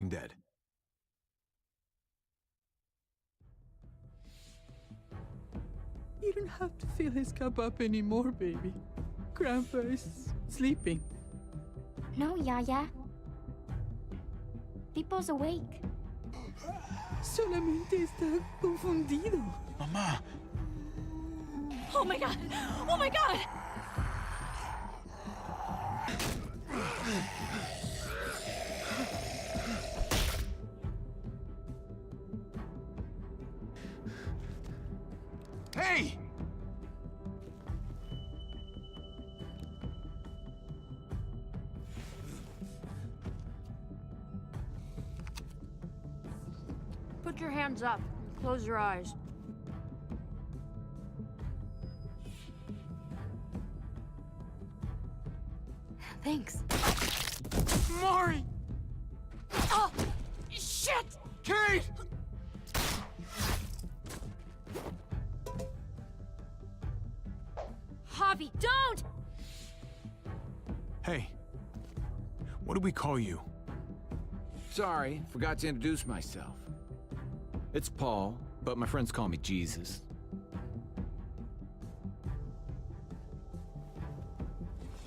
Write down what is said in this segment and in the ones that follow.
Walking Dead. You don't have to fill his cup up anymore, baby. Grandpa is sleeping. No, Yaya. Pipo's awake. Solamente está confundido. Mamá! Oh my god! Oh my god! Hey! Put your hands up and close your eyes. Thanks. Mari! Oh! Shit! Kate! Javi, don't! Hey. What do we call you? Sorry, forgot to introduce myself. It's Paul, but my friends call me Jesus.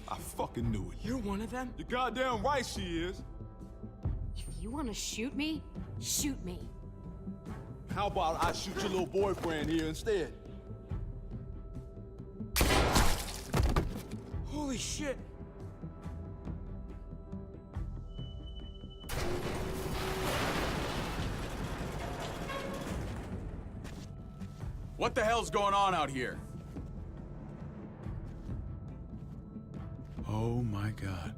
I fucking knew it. You're one of them? You're goddamn right she is. If you want to shoot me, shoot me. How about I shoot your little boyfriend here instead? Holy shit! What the hell's going on out here? Oh my God.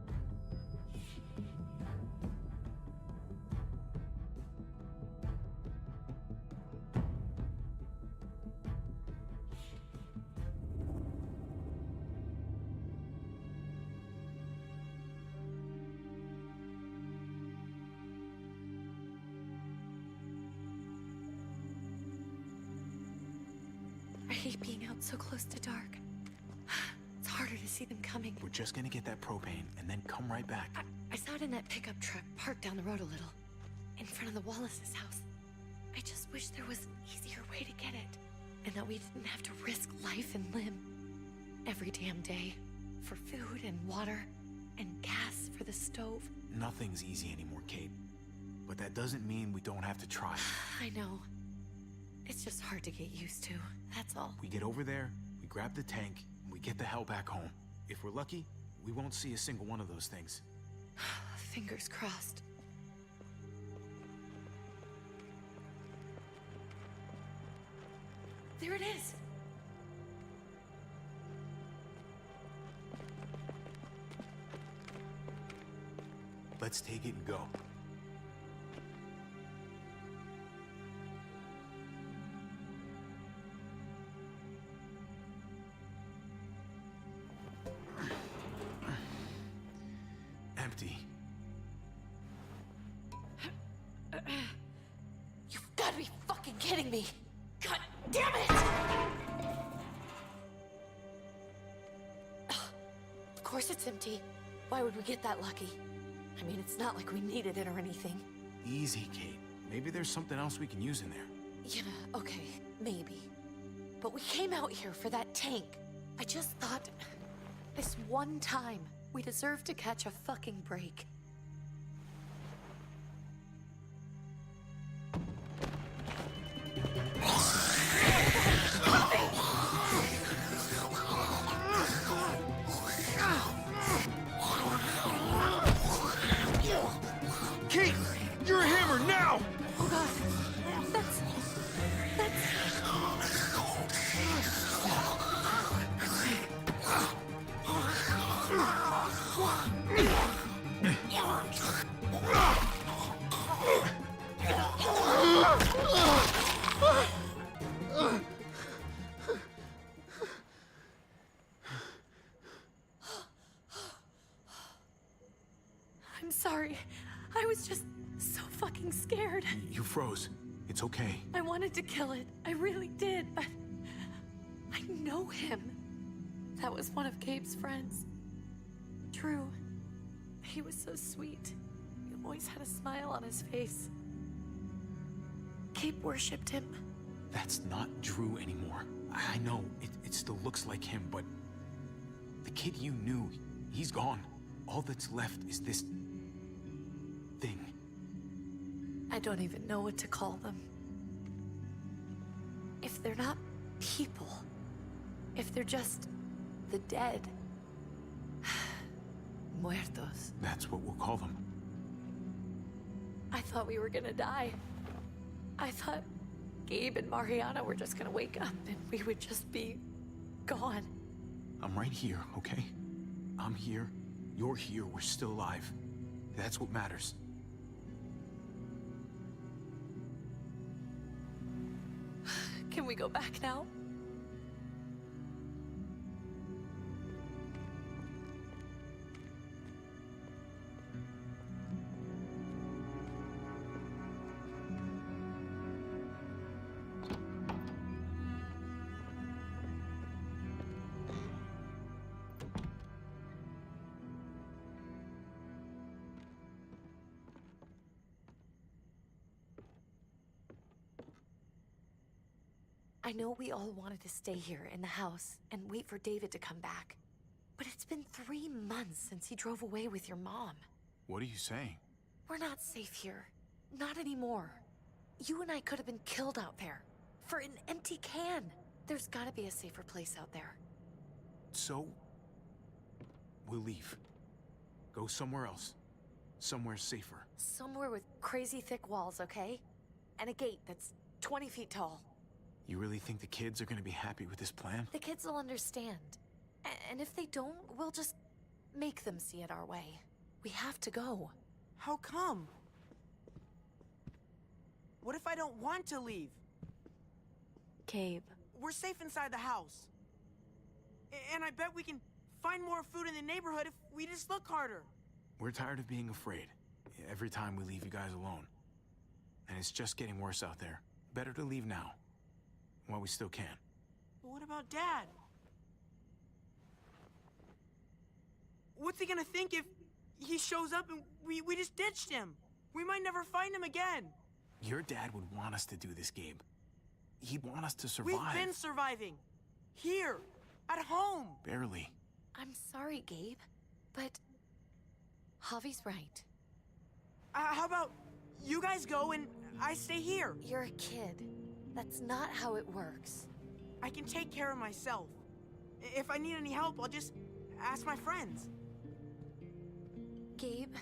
I hate being out so close to dark. It's harder to see them coming. We're just gonna get that propane and then come right back. I saw it in that pickup truck parked down the road a little, in front of the Wallace's house. I just wish there was an easier way to get it, and that we didn't have to risk life and limb every damn day for food and water and gas for the stove. Nothing's easy anymore, Kate. But that doesn't mean we don't have to try. I know. It's just hard to get used to, that's all. We get over there, we grab the tank, and we get the hell back home. If we're lucky, we won't see a single one of those things. Fingers crossed. There it is! Let's take it and go. Empty. You've got to be fucking kidding me! God damn it! Of course it's empty. Why would we get that lucky? I mean, it's not like we needed it or anything. Easy, Kate. Maybe there's something else we can use in there. Yeah, okay, maybe. But we came out here for that tank. I just thought, this one time, we deserve to catch a fucking break. Kate! You're a hammer now! Oh god, that's... I'm sorry. I was just so fucking scared. You froze. It's okay. I wanted to kill it. I really did, but I know him. That was one of Gabe's friends. Drew. He was so sweet. always had a smile on his face. Gabe worshipped him. That's not Drew anymore. I know, it still looks like him, but the kid you knew, he's gone. All that's left is this thing. I don't even know what to call them. If they're not people, if they're just the dead, muertos. That's what we'll call them. I thought we were gonna die. I thought Gabe and Mariana were just gonna wake up and we would just be gone. I'm right here, okay? I'm here, you're here, we're still alive. That's what matters. Can we go back now? I know we all wanted to stay here in the house and wait for David to come back. But it's been 3 months since he drove away with your mom. What are you saying? We're not safe here. Not anymore. You and I could have been killed out there. For an empty can. There's gotta be a safer place out there. So, we'll leave. Go somewhere else. Somewhere safer. Somewhere with crazy thick walls, okay? And a gate that's 20 feet tall. You really think the kids are gonna be happy with this plan? The kids will understand. And if they don't, we'll just make them see it our way. We have to go. How come? What if I don't want to leave? Gabe. We're safe inside the house. And I bet we can find more food in the neighborhood if we just look harder. We're tired of being afraid. Every time we leave you guys alone. And it's just getting worse out there. Better to leave now. While we still can. But what about Dad? What's he gonna think if he shows up and we just ditched him? We might never find him again. Your dad would want us to do this, Gabe. He'd want us to survive. We've been surviving. Here. At home. Barely. I'm sorry, Gabe, but Javi's right. How about you guys go and I stay here? You're a kid. That's not how it works. I can take care of myself. If I need any help, I'll just ask my friends. Gabe,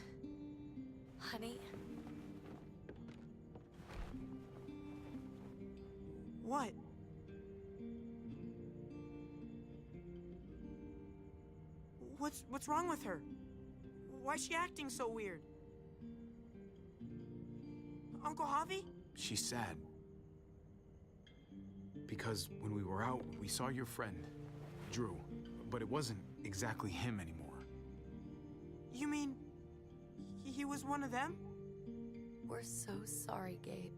honey. What? What's wrong with her? Why's she acting so weird? Uncle Javi? She's sad. Because when we were out, we saw your friend, Drew. But it wasn't exactly him anymore. You mean he was one of them? We're so sorry, Gabe.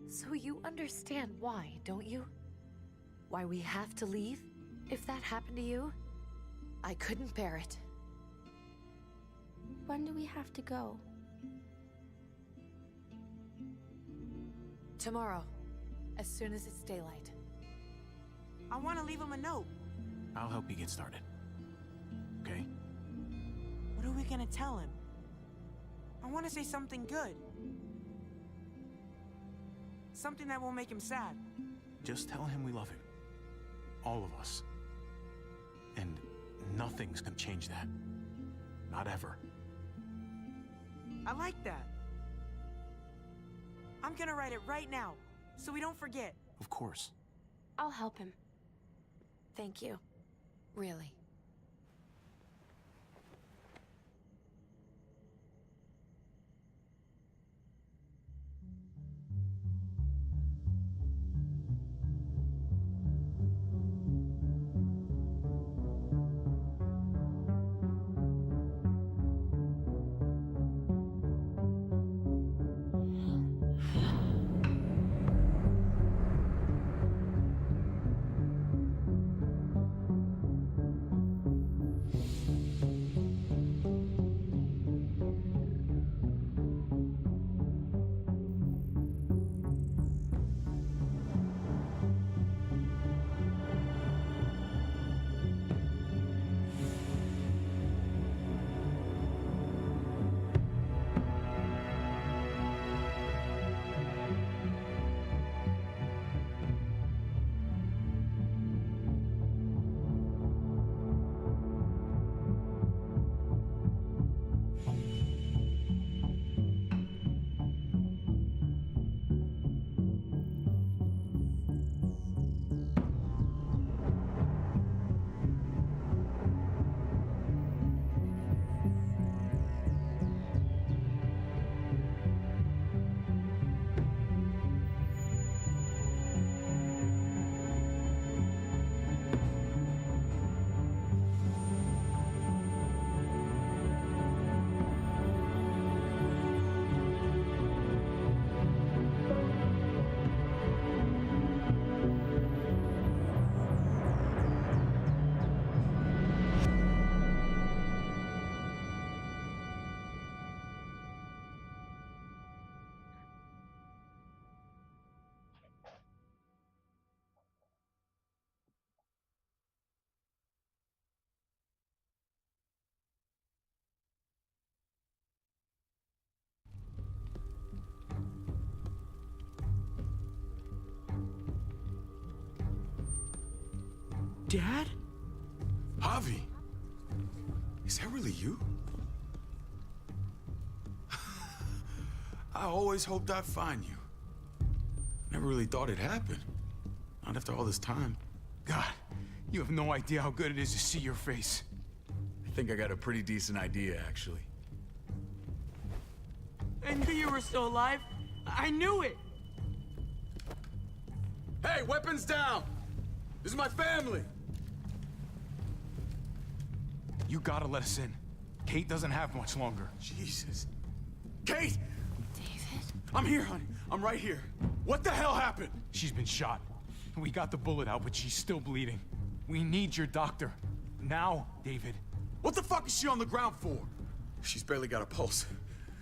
So you understand why, don't you? Why we have to leave? If that happened to you, I couldn't bear it. When do we have to go? Tomorrow, as soon as it's daylight. I want to leave him a note. I'll help you get started. Okay? What are we gonna tell him? I want to say something good. Something that won't make him sad. Just tell him we love him. All of us. And nothing's gonna change that. Not ever. I like that. I'm gonna write it right now, so we don't forget. Of course. I'll help him. Thank you. Really. Dad? Javi! Is that really you? I always hoped I'd find you. Never really thought it'd happen. Not after all this time. God, you have no idea how good it is to see your face. I think I got a pretty decent idea, actually. I knew you were still alive. I knew it. Hey, weapons down! This is my family! You gotta let us in. Kate doesn't have much longer. Jesus. Kate! David? I'm here, honey. I'm right here. What the hell happened? She's been shot. We got the bullet out, but she's still bleeding. We need your doctor. Now, David. What the fuck is she on the ground for? She's barely got a pulse.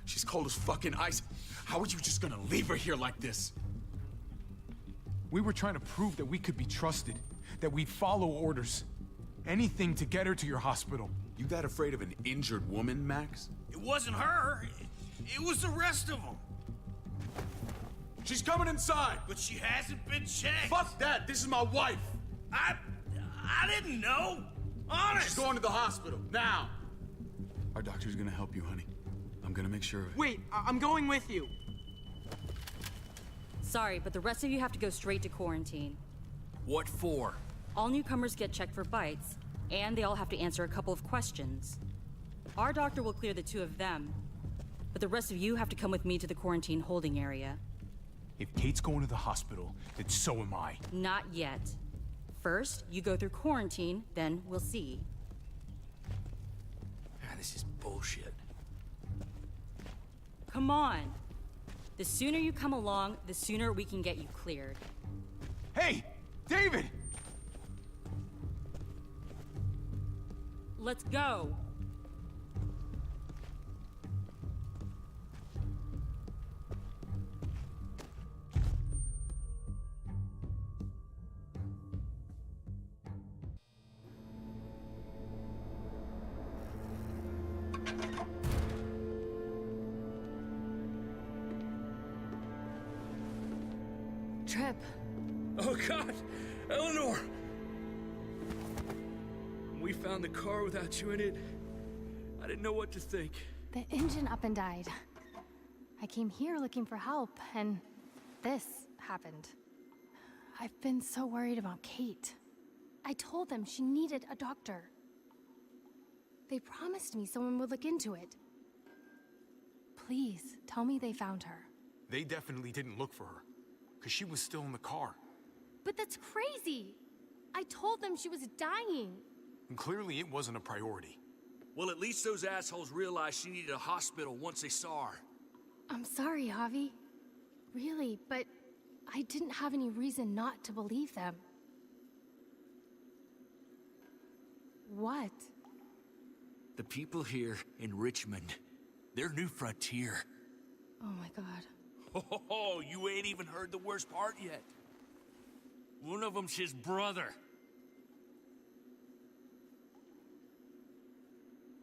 She's cold as fucking ice. How are you just gonna leave her here like this? We were trying to prove that we could be trusted, that we'd follow orders. Anything to get her to your hospital. You that afraid of an injured woman, Max? It wasn't her. It was the rest of them. She's coming inside! But she hasn't been checked. Fuck that! This is my wife! I didn't know. Honest. She's going to the hospital, now! Our doctor's gonna help you, honey. I'm gonna make sure of it. Wait, I'm going with you. Sorry, but the rest of you have to go straight to quarantine. What for? All newcomers get checked for bites, and they all have to answer a couple of questions. Our doctor will clear the two of them, but the rest of you have to come with me to the quarantine holding area. If Kate's going to the hospital, then so am I. Not yet. First, you go through quarantine, then we'll see. This is bullshit. Come on. The sooner you come along, the sooner we can get you cleared. Hey, David! Let's go. Trip. Oh, God! Eleanor! We found the car without you in it. I didn't know what to think. The engine up and died. I came here looking for help, and this happened. I've been so worried about Kate. I told them she needed a doctor. They promised me someone would look into it. Please, tell me they found her. They definitely didn't look for her, because she was still in the car. But that's crazy! I told them she was dying. And clearly it wasn't a priority. Well, at least those assholes realized she needed a hospital once they saw her. I'm sorry, Javi. Really, but I didn't have any reason not to believe them. What? The people here in Richmond, their new frontier. Oh my god. Oh, you ain't even heard the worst part yet. One of them's his brother.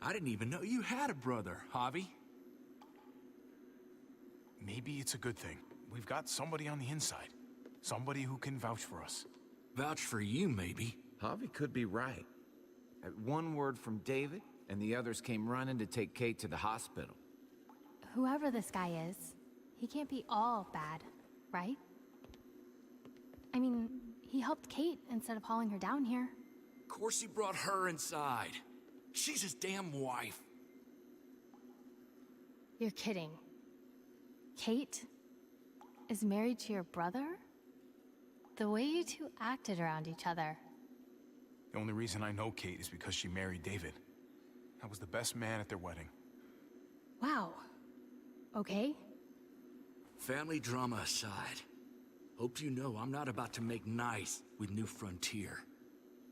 I didn't even know you had a brother, Javi. Maybe it's a good thing. We've got somebody on the inside. Somebody who can vouch for us. Vouch for you, maybe. Javi could be right. At one word from David, and the others came running to take Kate to the hospital. Whoever this guy is, he can't be all bad, right? I mean, he helped Kate instead of hauling her down here. Of course he brought her inside. She's his damn wife. You're kidding. Kate is married to your brother? The way you two acted around each other. The only reason I know Kate is because she married David. I was the best man at their wedding. Wow. Okay. Family drama aside, hope you know I'm not about to make nice with New Frontier.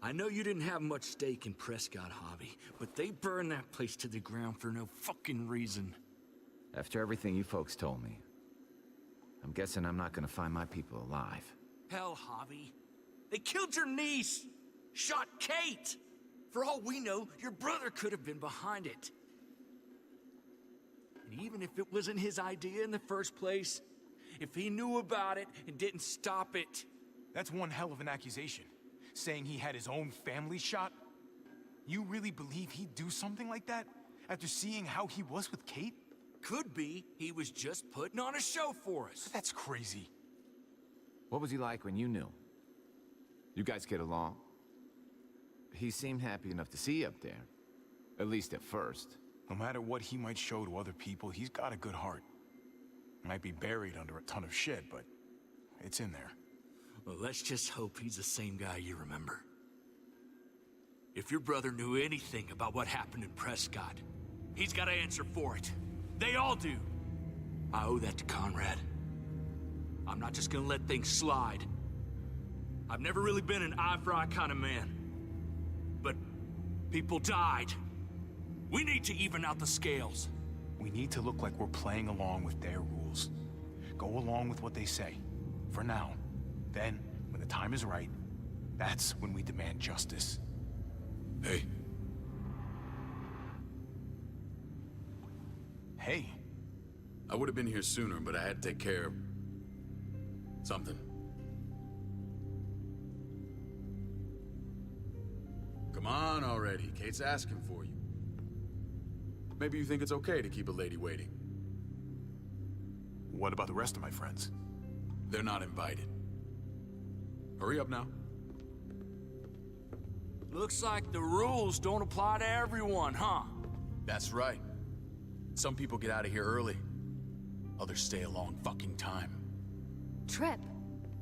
I know you didn't have much stake in Prescott, Javi, but they burned that place to the ground for no fucking reason. After everything you folks told me, I'm guessing I'm not gonna find my people alive. Hell, Javi. They killed your niece! Shot Kate! For all we know, your brother could have been behind it. And even if it wasn't his idea in the first place, if he knew about it and didn't stop it... That's one hell of an accusation. saying he had his own family shot? You really believe he'd do something like that after seeing how he was with Kate? Could be he was just putting on a show for us. That's crazy. What was he like when you knew? You guys get along? He seemed happy enough to see you up there. At least at first. No matter what he might show to other people, he's got a good heart. Might be buried under a ton of shit, but it's in there. Well, let's just hope he's the same guy you remember. If your brother knew anything about what happened in Prescott, he's got to answer for it. They all do. I owe that to Conrad. I'm not just gonna let things slide. I've never really been an eye-for-eye kind of man. But people died. We need to even out the scales. We need to look like we're playing along with their rules. Go along with what they say. For now. Then, when the time is right, that's when we demand justice. Hey. Hey. I would have been here sooner, but I had to take care of something. Come on already. Kate's asking for you. Maybe you think it's okay to keep a lady waiting. What about the rest of my friends? They're not invited. Hurry up now. Looks like the rules don't apply to everyone, huh? That's right. Some people get out of here early. Others stay a long fucking time. Trip,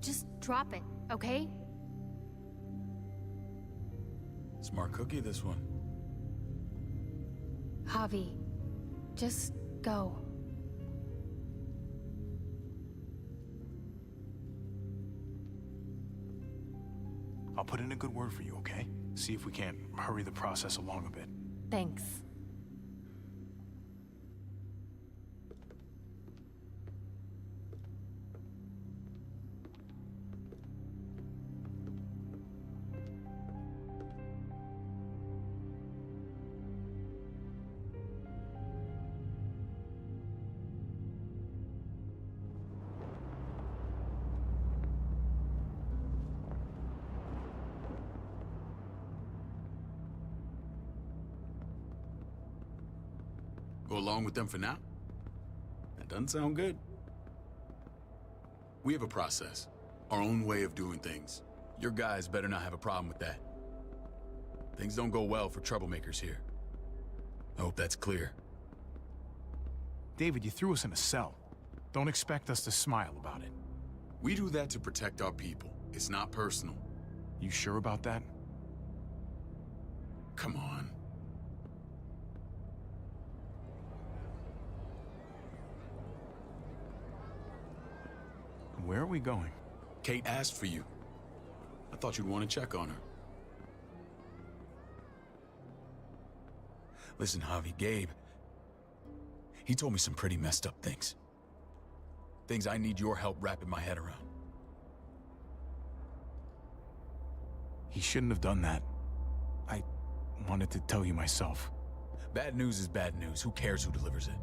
just drop it, okay? Smart cookie, this one. Javi, just go. I'll put in a good word for you, okay? See if we can't hurry the process along a bit. Thanks. Go along with them for now? That doesn't sound good. We have a process, our own way of doing things. Your guys better not have a problem with that. Things don't go well for troublemakers here. I hope that's clear. David, you threw us in a cell. Don't expect us to smile about it. We do that to protect our people. It's not personal. You sure about that? Come on. Where are we going? Kate asked for you. I thought you'd want to check on her. Listen, Javi, Gabe, he told me some pretty messed up things. Things I need your help wrapping my head around. He shouldn't have done that. I wanted to tell you myself. Bad news is bad news. Who cares who delivers it?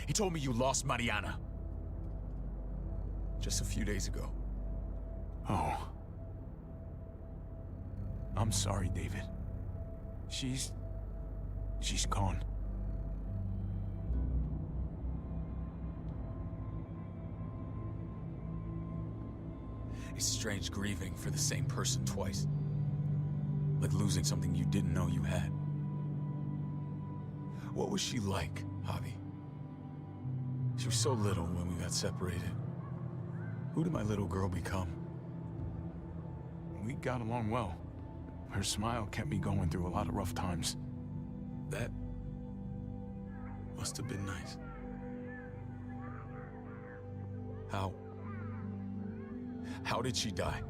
He told me you lost Mariana. Just a few days ago. Oh. I'm sorry, David. She's gone. It's strange grieving for the same person twice. Like losing something you didn't know you had. What was she like, Javi? She was so little when we got separated. Who did my little girl become? We got along well. Her smile kept me going through a lot of rough times. That must have been nice. How did she die?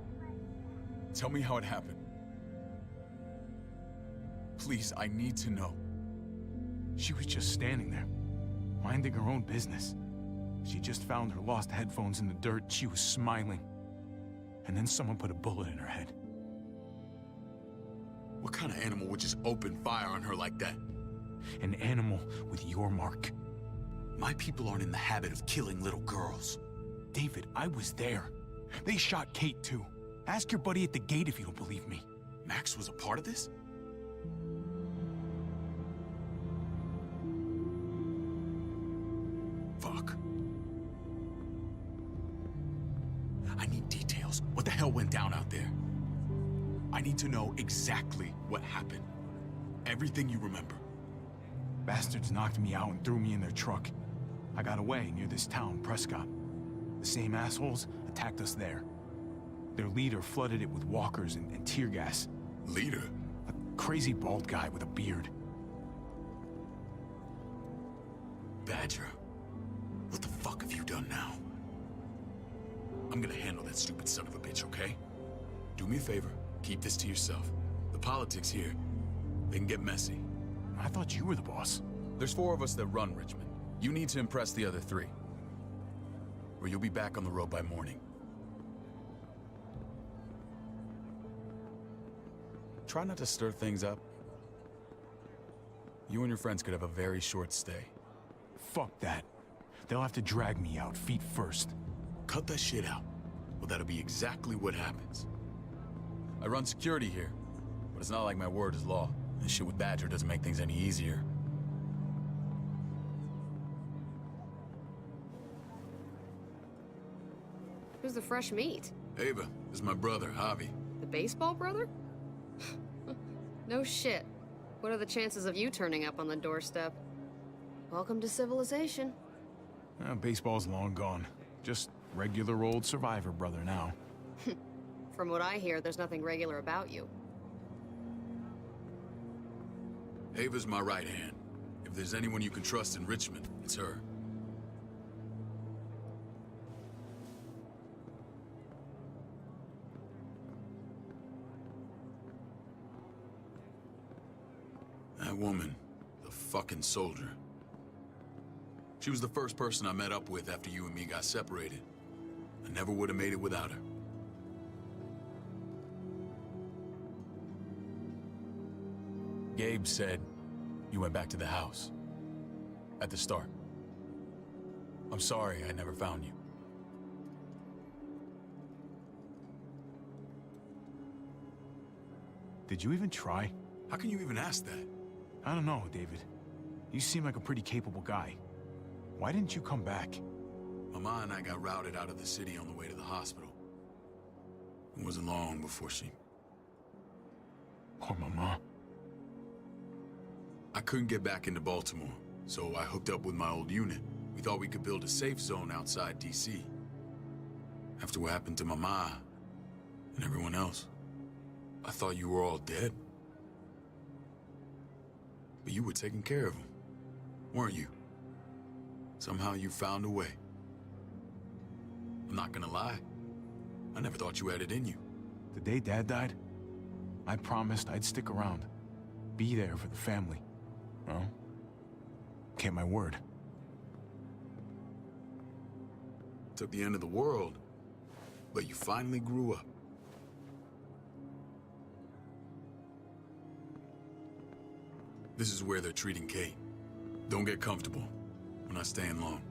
Tell me how it happened. Please, I need to know. She was just standing there, minding her own business. She just found her lost headphones in the dirt. She was smiling. And then someone put a bullet in her head. What kind of animal would just open fire on her like that? An animal with your mark. My people aren't in the habit of killing little girls. David, I was there. They shot Kate too. Ask your buddy at the gate if you don't believe me. Max was a part of this? Fuck. I need details. What the hell went down out there? I need to know exactly what happened. Everything you remember. Bastards knocked me out and threw me in their truck. I got away near this town, Prescott. The same assholes attacked us there. Their leader flooded it with walkers and tear gas. Leader? A crazy bald guy with a beard. Badger, what the fuck have you done now? I'm gonna handle that stupid son of a bitch, okay? Do me a favor, keep this to yourself. The politics here, they can get messy. I thought you were the boss. There's 4 of us that run Richmond. You need to impress the other 3. Or you'll be back on the road by morning. Try not to stir things up. You and your friends could have a very short stay. Fuck that. They'll have to drag me out, feet first. Cut that shit out. Well, that'll be exactly what happens. I run security here, but it's not like my word is law. This shit with Badger doesn't make things any easier. Who's the fresh meat? Ava, this is my brother, Javi. The baseball brother? No shit. What are the chances of you turning up on the doorstep? Welcome to civilization. Baseball's long gone. Just regular old survivor brother now. From what I hear, there's nothing regular about you. Ava's my right hand. If there's anyone you can trust in Richmond, it's her. That woman, the fucking soldier. She was the first person I met up with after you and me got separated. I never would have made it without her. Gabe said you went back to the house. At the start. I'm sorry I never found you. Did you even try? How can you even ask that? I don't know, David. You seem like a pretty capable guy. Why didn't you come back? Mama and I got routed out of the city on the way to the hospital. It wasn't long before she... Poor Mama. I couldn't get back into Baltimore, so I hooked up with my old unit. We thought we could build a safe zone outside D.C. After what happened to Mama and everyone else, I thought you were all dead. But you were taking care of them, weren't you? Somehow you found a way. I'm not gonna lie. I never thought you had it in you. The day Dad died, I promised I'd stick around. Be there for the family. Well, kept my word. Took the end of the world, but you finally grew up. This is where they're treating Kate. Don't get comfortable. We're not staying long.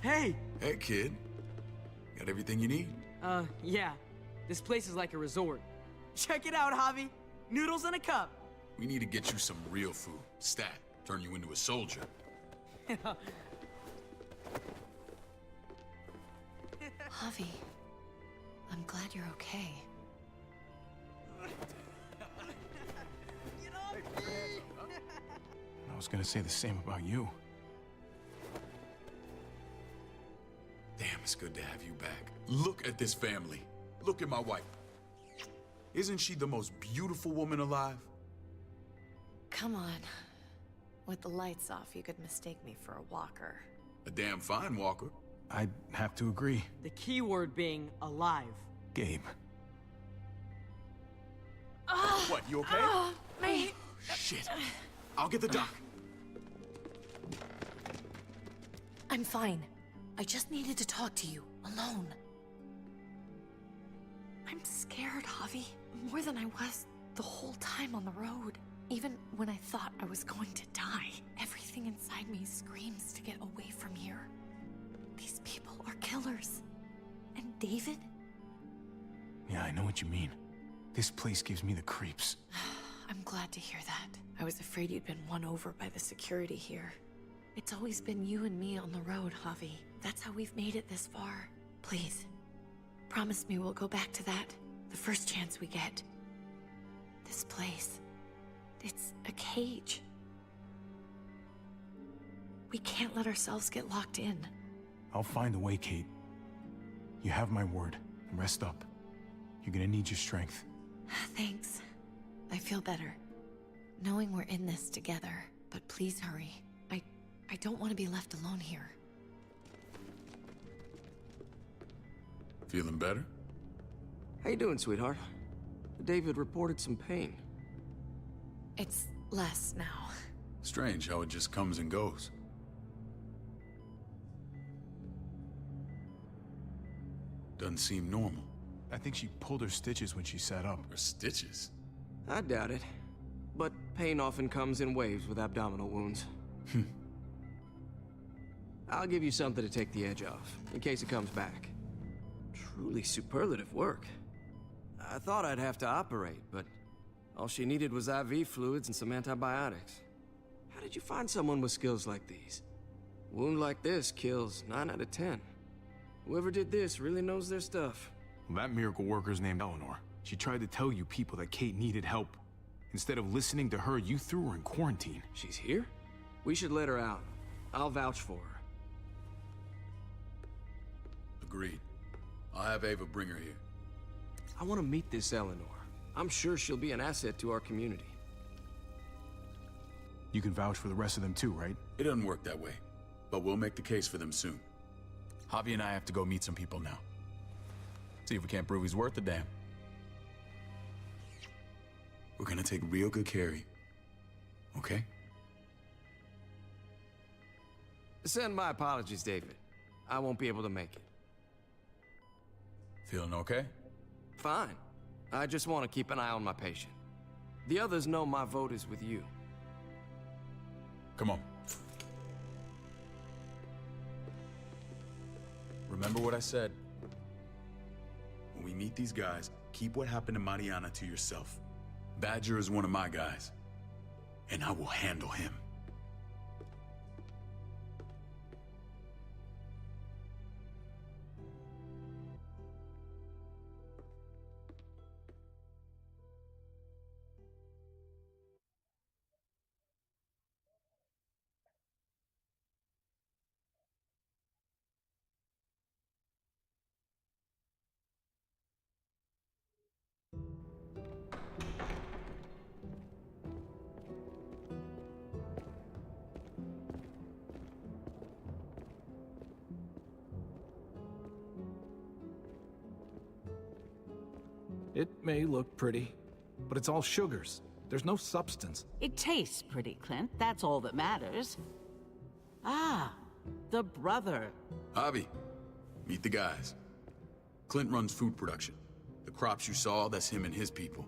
Hey! Hey, kid. Got everything you need? Yeah. This place is like a resort. Check it out, Javi. Noodles in a cup. We need to get you some real food. Stat. Turn you into a soldier. Javi, I'm glad you're okay. I was gonna say the same about you. Damn, it's good to have you back. Look at this family. Look at my wife. Isn't she the most beautiful woman alive? Come on. With the lights off, you could mistake me for a walker. A damn fine walker. I'd have to agree. The key word being alive. Gabe. What, you okay? Me. Shit. I'll get the doc. I'm fine. I just needed to talk to you, alone. I'm scared, Javi, more than I was the whole time on the road. Even when I thought I was going to die, everything inside me screams to get away from here. These people are killers. And David? Yeah, I know what you mean. This place gives me the creeps. I'm glad to hear that. I was afraid you'd been won over by the security here. It's always been you and me on the road, Javi. That's how we've made it this far. Please, promise me we'll go back to that the first chance we get. This place, it's a cage. We can't let ourselves get locked in. I'll find a way, Kate. You have my word. Rest up. You're gonna need your strength. Thanks. I feel better. Knowing we're in this together. But please hurry. I don't want to be left alone here. Feeling better? How you doing, sweetheart? David reported some pain. It's less now. Strange how it just comes and goes. Doesn't seem normal. I think she pulled her stitches when she sat up. Her stitches? I doubt it. But pain often comes in waves with abdominal wounds. I'll give you something to take the edge off, in case it comes back. Truly superlative work. I thought I'd have to operate, but all she needed was IV fluids and some antibiotics. How did you find someone with skills like these? A wound like this kills 9 out of 10. Whoever did this really knows their stuff. Well, that miracle worker's named Eleanor. She tried to tell you people that Kate needed help. Instead of listening to her, you threw her in quarantine. She's here? We should let her out. I'll vouch for her. Agreed. I'll have Ava bring her here. I want to meet this Eleanor. I'm sure she'll be an asset to our community. You can vouch for the rest of them too, right? It doesn't work that way, but we'll make the case for them soon. Javi and I have to go meet some people now. See if we can't prove he's worth a damn. We're gonna take real good care of you, okay? Send my apologies, David. I won't be able to make it. Feeling okay? Fine. I just want to keep an eye on my patient. The others know my vote is with you. Come on. Remember what I said. When we meet these guys, keep what happened to Mariana to yourself. Badger is one of my guys, and I will handle him. It may look pretty, but it's all sugars. There's no substance. It tastes pretty, Clint. That's all that matters. Ah, the brother. Javi, meet the guys. Clint runs food production. The crops you saw, that's him and his people.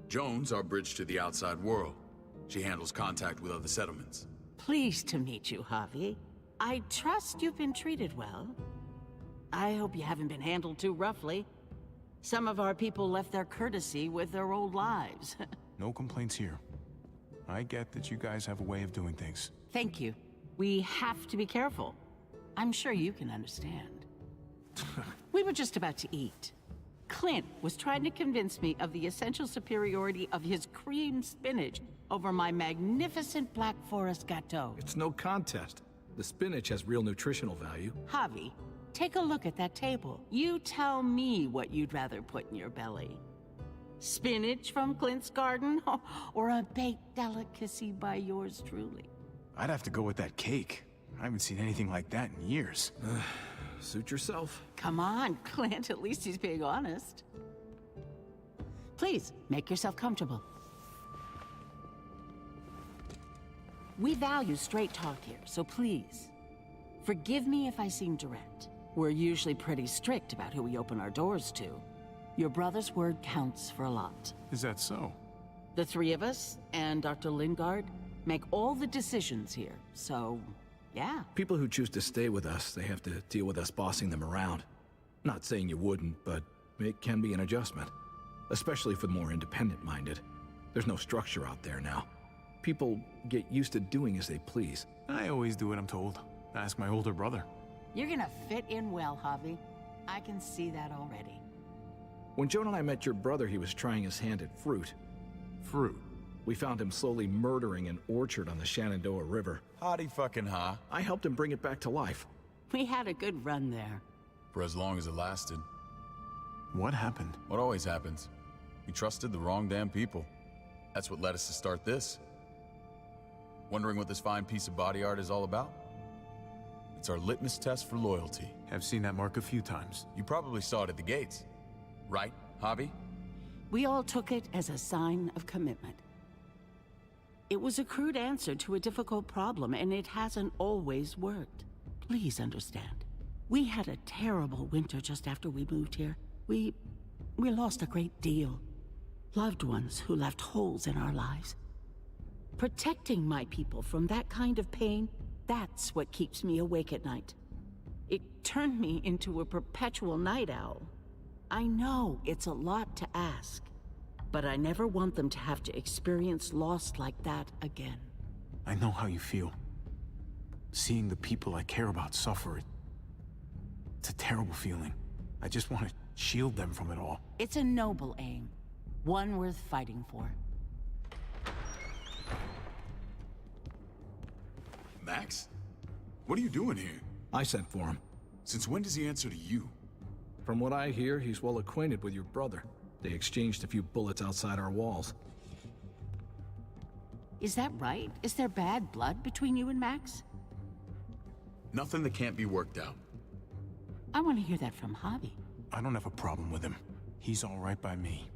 Jones, our bridge to the outside world. She handles contact with other settlements. Pleased to meet you, Javi. I trust you've been treated well. I hope you haven't been handled too roughly. Some of our people left their courtesy with their old lives. No complaints here. I get that you guys have a way of doing things. Thank you. We have to be careful. I'm sure you can understand. We were just about to eat. Clint was trying to convince me of the essential superiority of his cream spinach over my magnificent Black Forest gâteau. It's no contest. The spinach has real nutritional value. Javi, take a look at that table. You tell me what you'd rather put in your belly. Spinach from Clint's garden, or a baked delicacy by yours truly? I'd have to go with that cake. I haven't seen anything like that in years. Suit yourself. Come on, Clint, at least he's being honest. Please, make yourself comfortable. We value straight talk here, so please, forgive me if I seem direct. We're usually pretty strict about who we open our doors to. Your brother's word counts for a lot. Is that so? The three of us and Dr. Lingard make all the decisions here, so yeah. People who choose to stay with us, they have to deal with us bossing them around. Not saying you wouldn't, but it can be an adjustment. Especially for the more independent-minded. There's no structure out there now. People get used to doing as they please. I always do what I'm told. Ask my older brother. You're gonna fit in well, Javi. I can see that already. When Joan and I met your brother, he was trying his hand at fruit. Fruit? We found him slowly murdering an orchard on the Shenandoah River. Howdy fucking ha. I helped him bring it back to life. We had a good run there. For as long as it lasted. What happened? What always happens. We trusted the wrong damn people. That's what led us to start this. Wondering what this fine piece of body art is all about? It's our litmus test for loyalty. I've seen that mark a few times. You probably saw it at the gates. Right, Javi? We all took it as a sign of commitment. It was a crude answer to a difficult problem, and it hasn't always worked. Please understand. We had a terrible winter just after we moved here. We lost a great deal. Loved ones who left holes in our lives. Protecting my people from that kind of pain, that's what keeps me awake at night. It turned me into a perpetual night owl. I know it's a lot to ask, but I never want them to have to experience loss like that again. I know how you feel. Seeing the people I care about suffer, it's a terrible feeling. I just want to shield them from it all. It's a noble aim, one worth fighting for. Max? What are you doing here? I sent for him. Since when does he answer to you? From what I hear, he's well acquainted with your brother. They exchanged a few bullets outside our walls. Is that right? Is there bad blood between you and Max? Nothing that can't be worked out. I want to hear that from Javi. I don't have a problem with him. He's all right by me.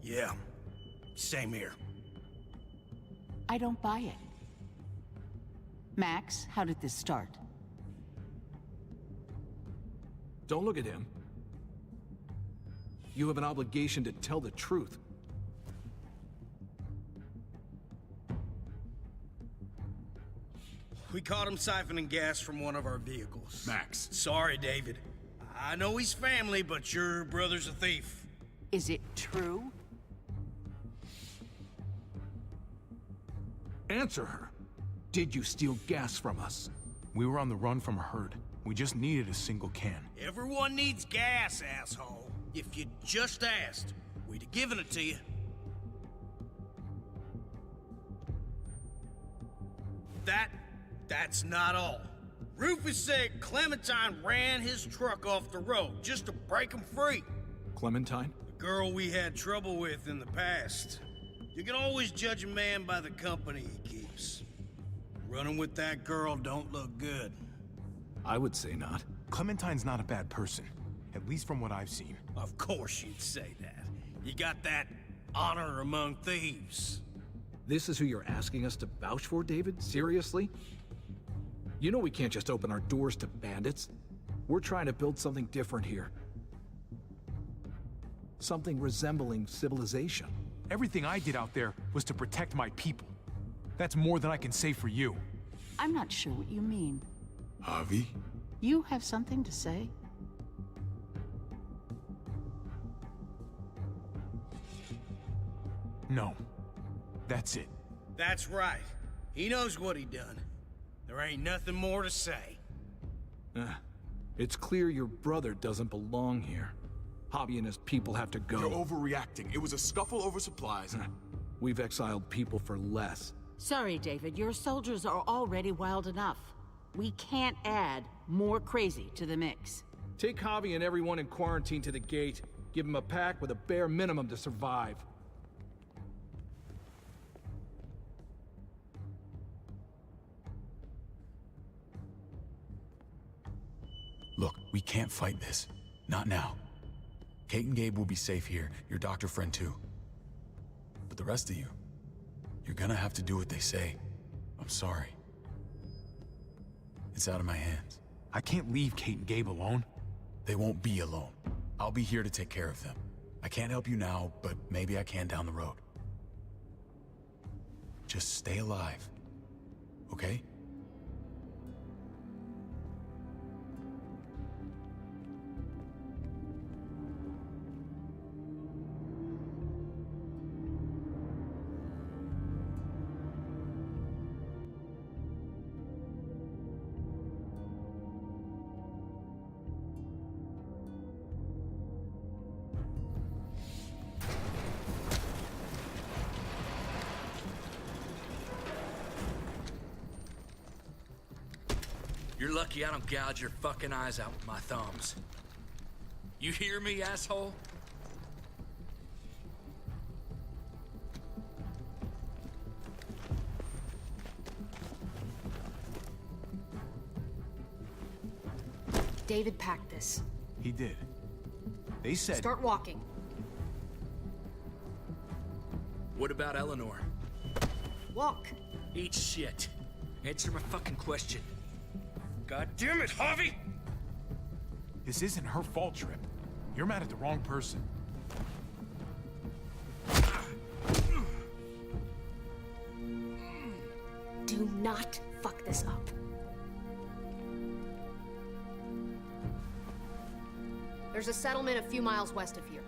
Yeah, same here. I don't buy it. Max, how did this start? Don't look at him. You have an obligation to tell the truth. We caught him siphoning gas from one of our vehicles. Max. Sorry, David. I know he's family, but your brother's a thief. Is it true? Answer her. Did you steal gas from us? We were on the run from a herd. We just needed a single can. Everyone needs gas, asshole. If you just asked, we'd have given it to you. That's not all. Rufus said Clementine ran his truck off the road just to break him free. Clementine? The girl we had trouble with in the past. You can always judge a man by the company he keeps. Running with that girl don't look good. I would say not. Clementine's not a bad person, at least from what I've seen. Of course you'd say that. You got that honor among thieves. This is who you're asking us to vouch for, David? Seriously? You know we can't just open our doors to bandits. We're trying to build something different here. Something resembling civilization. Everything I did out there was to protect my people. That's more than I can say for you. I'm not sure what you mean. Javi? You have something to say? No. That's it. That's right. He knows what he done. There ain't nothing more to say. It's clear your brother doesn't belong here. Javi and his people have to go. You're overreacting. It was a scuffle over supplies. We've exiled people for less. Sorry, David. Your soldiers are already wild enough. We can't add more crazy to the mix. Take Javi and everyone in quarantine to the gate. Give them a pack with a bare minimum to survive. Look, we can't fight this. Not now. Kate and Gabe will be safe here, your doctor friend too. But the rest of you, you're gonna have to do what they say. I'm sorry. It's out of my hands. I can't leave Kate and Gabe alone. They won't be alone. I'll be here to take care of them. I can't help you now, but maybe I can down the road. Just stay alive, okay? You're lucky I don't gouge your fucking eyes out with my thumbs. You hear me, asshole? David packed this. He did. They said... Start walking. What about Eleanor? Walk. Eat shit. Answer my fucking question. God damn it, Harvey! This isn't her fault, Trip. You're mad at the wrong person. Do not fuck this up. There's a settlement a few miles west of here.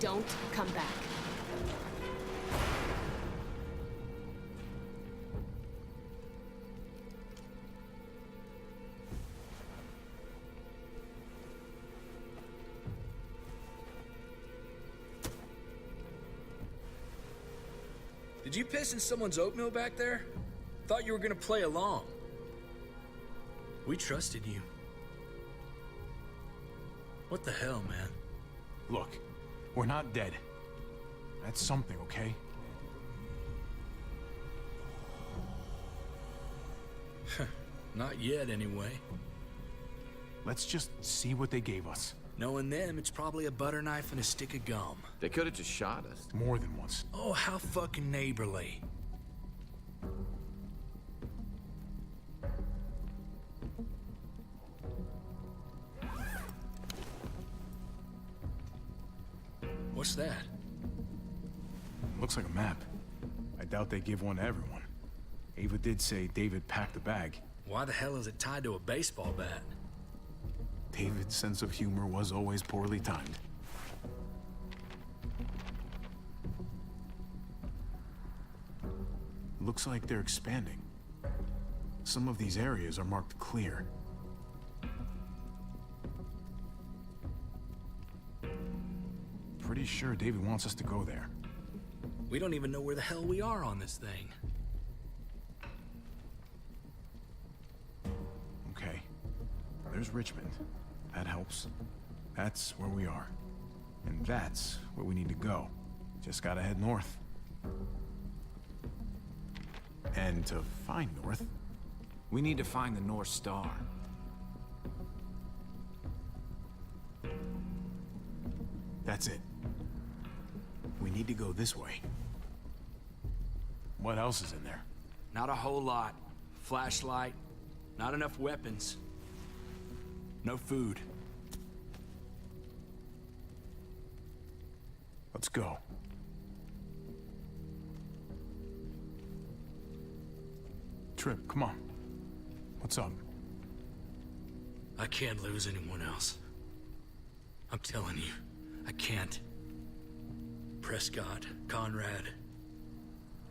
Don't come back. Did you piss in someone's oatmeal back there? Thought you were gonna play along. We trusted you. What the hell, man? Look, we're not dead. That's something, okay? Not yet, anyway. Let's just see what they gave us. Knowing them, it's probably a butter knife and a stick of gum. They could have just shot us. More than once. Oh, how fucking neighborly. What's that? Looks like a map. I doubt they give one to everyone. Ava did say David packed the bag. Why the hell is it tied to a baseball bat? David's sense of humor was always poorly timed. Looks like they're expanding. Some of these areas are marked clear. Pretty sure David wants us to go there. We don't even know where the hell we are on this thing. Okay. There's Richmond. That helps. That's where we are. And that's where we need to go. Just gotta head north. And to find north... We need to find the North Star. That's it. We need to go this way. What else is in there? Not a whole lot. Flashlight, not enough weapons. No food. Let's go. Trip, come on. What's up? I can't lose anyone else. I'm telling you, I can't. Prescott, Conrad,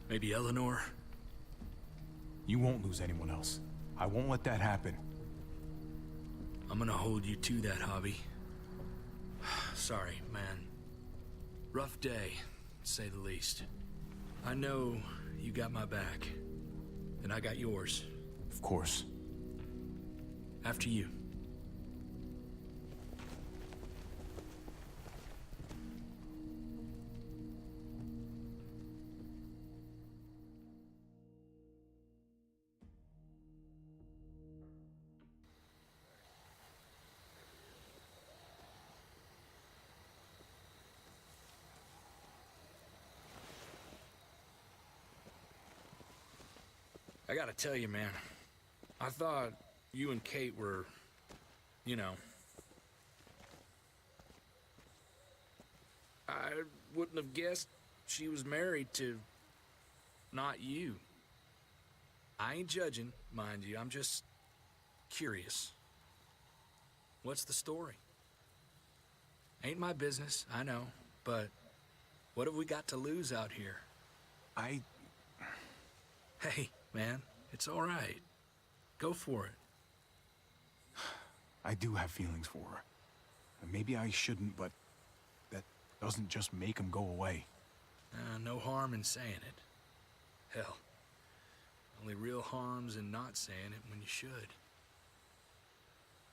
maybe Eleanor. You won't lose anyone else. I won't let that happen. I'm gonna hold you to that, Hobby. Sorry, man. Rough day, to say the least. I know you got my back, and I got yours. Of course. After you. I gotta tell you, man, I thought you and Kate were, you know... I wouldn't have guessed she was married to... not you. I ain't judging, mind you. I'm just curious. What's the story? Ain't my business, I know, but what have we got to lose out here? Hey, man, it's all right. Go for it. I do have feelings for her. Maybe I shouldn't, but that doesn't just make them go away. No harm in saying it. Hell, only real harm's in not saying it when you should.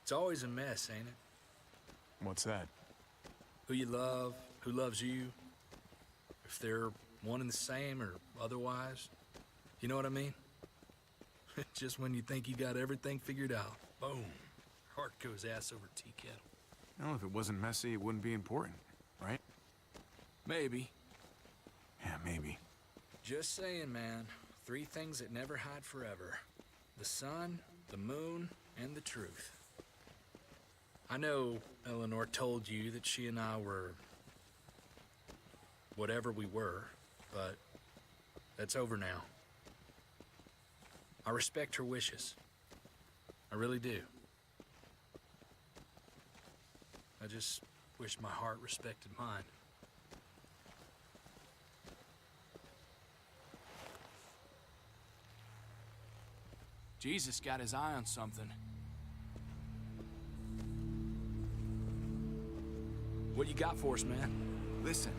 It's always a mess, ain't it? What's that? Who you love, who loves you, if they're one and the same or otherwise. You know what I mean? Just when you think you got everything figured out, boom, heart goes ass over tea kettle. Well, if it wasn't messy, it wouldn't be important, right? Maybe. Yeah, maybe. Just saying, man. 3 things that never hide forever. The sun, the moon, and the truth. I know Eleanor told you that she and I were... whatever we were, but that's over now. I respect her wishes. I really do. I just wish my heart respected mine. Jesus got his eye on something. What you got for us, man? Listen.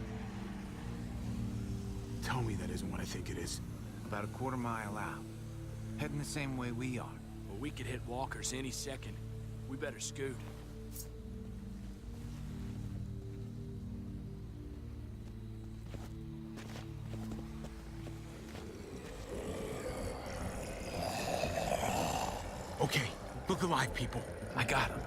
Tell me that isn't what I think it is. About a quarter mile out. Heading the same way we are. Well, we could hit walkers any second. We better scoot. Okay, look alive, people. I got him.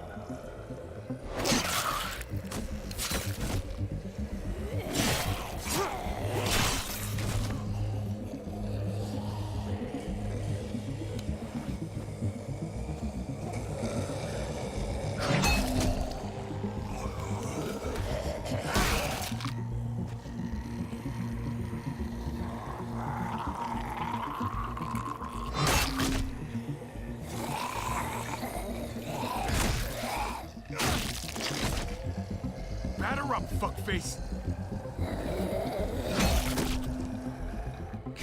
Batter up, fuckface!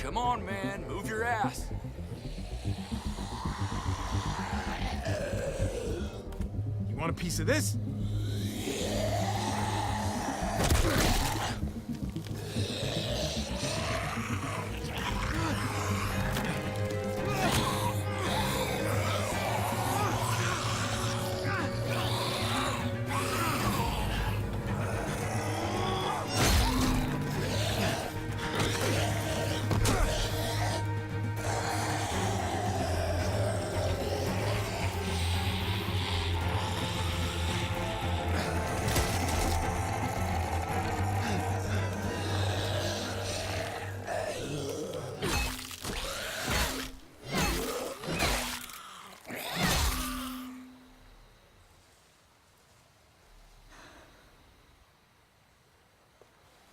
Come on, man. Move your ass. You want a piece of this?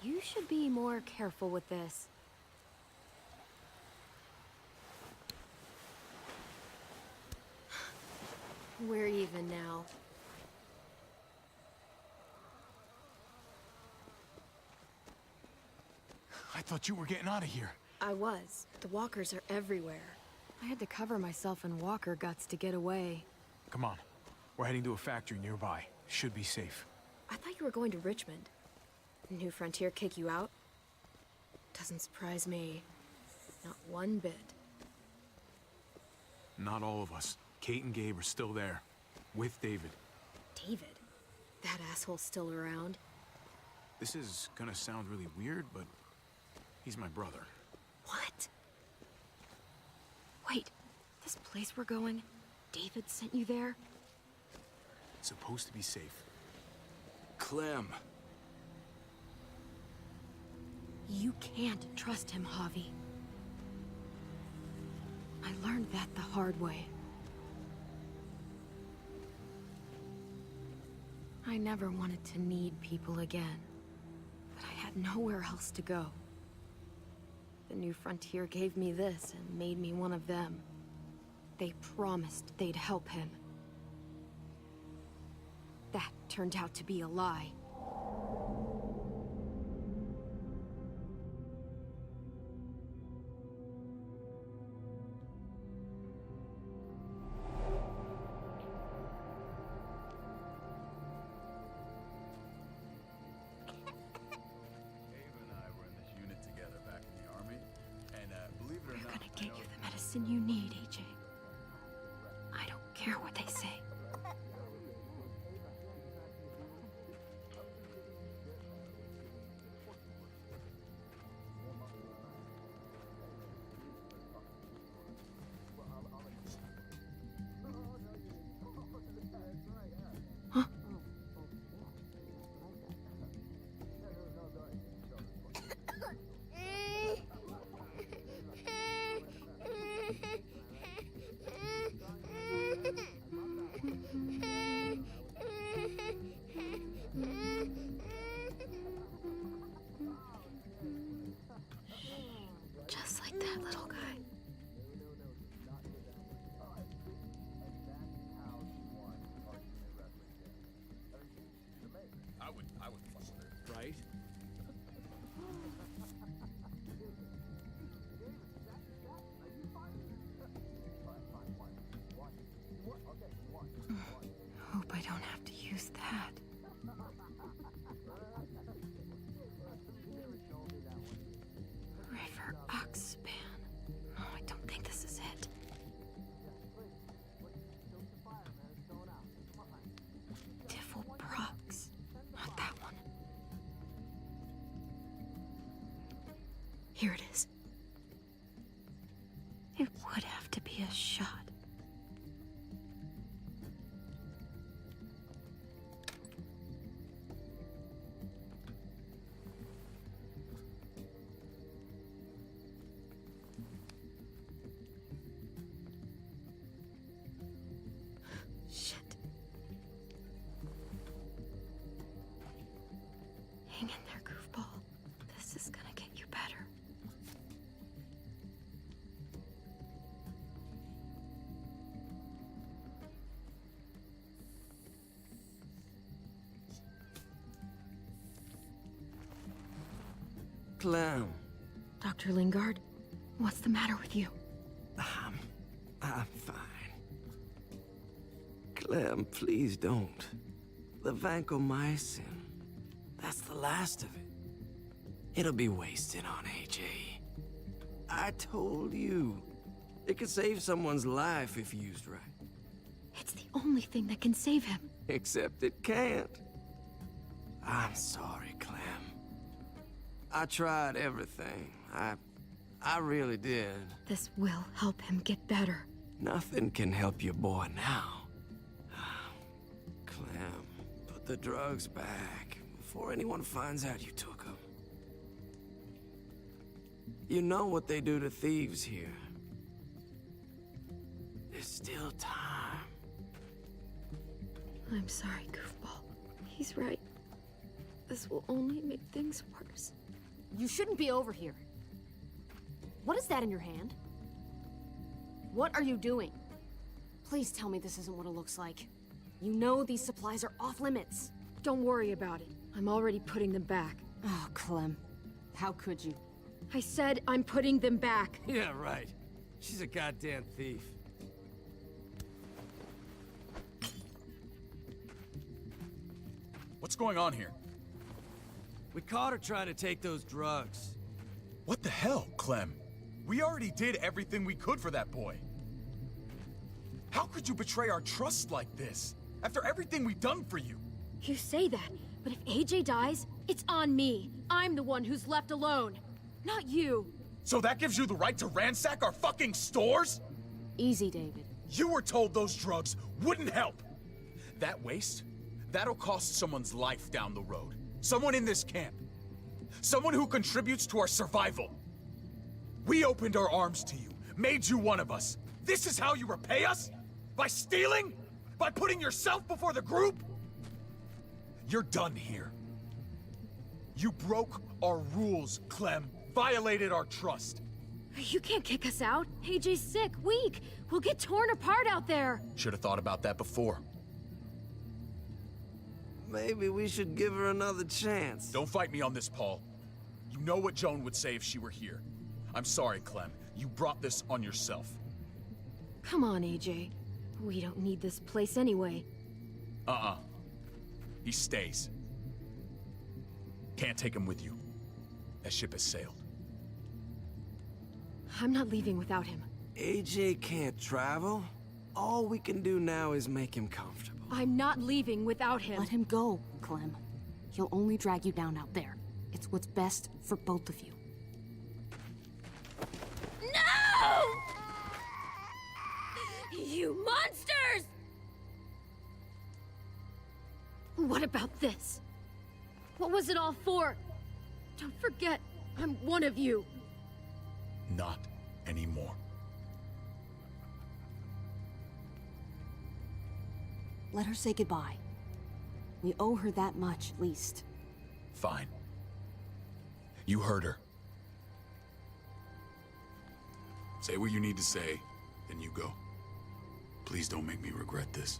You should be more careful with this. We're even now. I thought you were getting out of here. I was. The walkers are everywhere. I had to cover myself in walker guts to get away. Come on. We're heading to a factory nearby. Should be safe. I thought you were going to Richmond. New Frontier kick you out? Doesn't surprise me. Not one bit. Not all of us. Kate and Gabe are still there. With David. David? That asshole's still around? This is gonna sound really weird, but he's my brother. What? Wait, this place we're going, David sent you there? It's supposed to be safe. Clem. You can't trust him, Javi. I learned that the hard way. I never wanted to need people again. But I had nowhere else to go. The New Frontier gave me this and made me one of them. They promised they'd help him. That turned out to be a lie. You need, AJ. I don't care what they say. Huh? Just like that little guy. I would fuss with her, right? Hope I don't have to use that. River Oxpan. No, I don't think this is it. Tiffle Prox. Not that one. Here it is. It would have to be a shot. Shit. Hang in there, goofball. This is gonna get you better. Clem. Dr. Lingard, what's the matter with you? I'm fine. Clem, please don't. The vancomycin, that's the last of it. It'll be wasted on AJ. I told you. It could save someone's life if used right. It's the only thing that can save him. Except it can't. I'm sorry, Clem. I tried everything. I really did. This will help him get better. Nothing can help your boy now. Clem, put the drugs back before anyone finds out you took them. You know what they do to thieves here. There's still time. I'm sorry, goofball. He's right. This will only make things worse. You shouldn't be over here. What is that in your hand? What are you doing? Please tell me this isn't what it looks like. You know these supplies are off limits. Don't worry about it. I'm already putting them back. Oh, Clem. How could you? I said I'm putting them back. Yeah, right. She's a goddamn thief. What's going on here? We caught her trying to take those drugs. What the hell, Clem? We already did everything we could for that boy. How could you betray our trust like this? After everything we've done for you? You say that, but if AJ dies, it's on me. I'm the one who's left alone, not you. So that gives you the right to ransack our fucking stores? Easy, David. You were told those drugs wouldn't help. That waste, that'll cost someone's life down the road. Someone in this camp. Someone who contributes to our survival. We opened our arms to you, made you one of us. This is how you repay us? By stealing? By putting yourself before the group? You're done here. You broke our rules, Clem. Violated our trust. You can't kick us out. AJ's sick, weak. We'll get torn apart out there. Should have thought about that before. Maybe we should give her another chance. Don't fight me on this, Paul. You know what Joan would say if she were here. I'm sorry, Clem. You brought this on yourself. Come on, AJ. We don't need this place anyway. He stays. Can't take him with you. That ship has sailed. I'm not leaving without him. AJ can't travel. All we can do now is make him comfortable. I'm not leaving without him. Let him go, Clem. He'll only drag you down out there. It's what's best for both of you. No! You monsters! What about this? What was it all for? Don't forget, I'm one of you. Not anymore. Let her say goodbye. We owe her that much, at least. Fine. You heard her. Say what you need to say, then you go. Please don't make me regret this.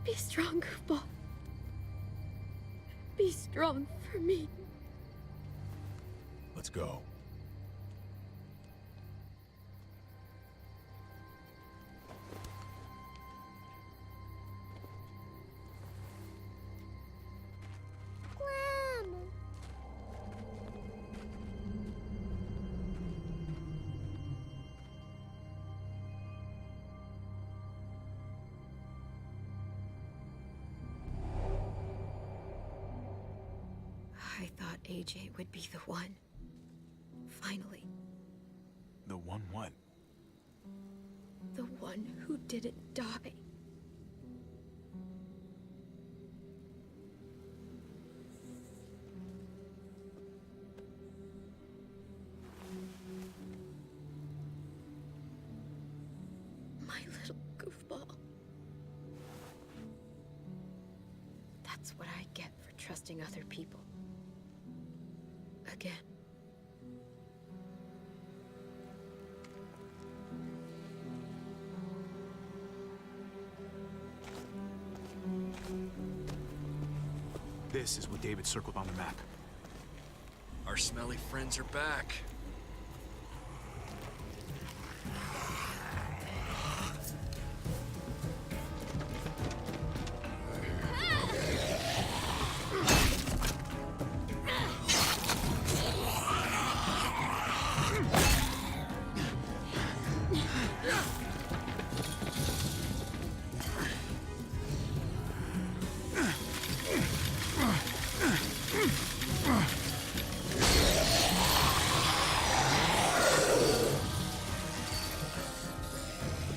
Be strong, Goofball. Be strong for me. Let's go. I thought AJ would be the one. Finally. The one what? The one who didn't die. My little goofball. That's what I get for trusting other people. Again. This is what David circled on the map. Our smelly friends are back.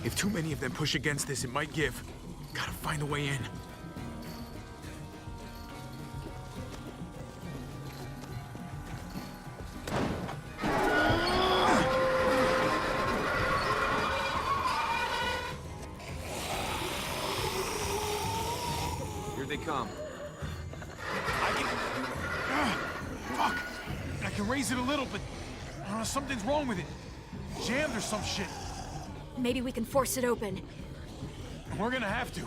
If too many of them push against this, it might give. Gotta find a way in. Here they come. Fuck! I can raise it a little, but something's wrong with it. Jammed or some shit. Maybe we can force it open. We're gonna have to.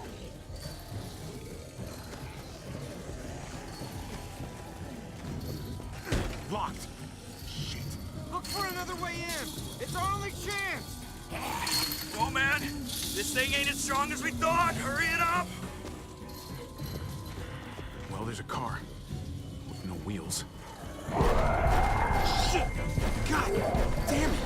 Locked. Shit. Look for another way in. It's our only chance. Whoa, man. This thing ain't as strong as we thought. Hurry it up. Well, there's a car. With no wheels. Shit! God damn it!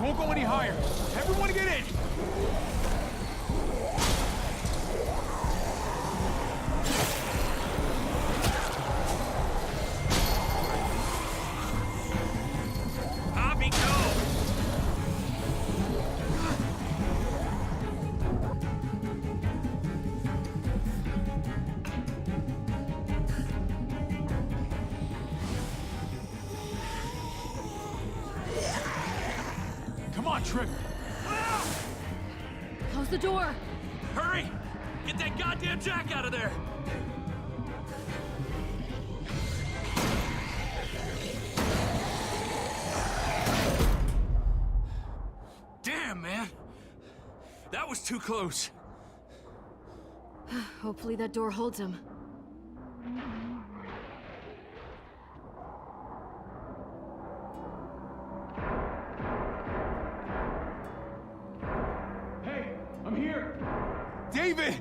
Won't go any higher. Everyone get in! Hobby, go! Come on, Trip. Close the door. Hurry! Get that goddamn jack out of there! Damn, man! That was too close. Hopefully that door holds him. Hey, I'm here! David!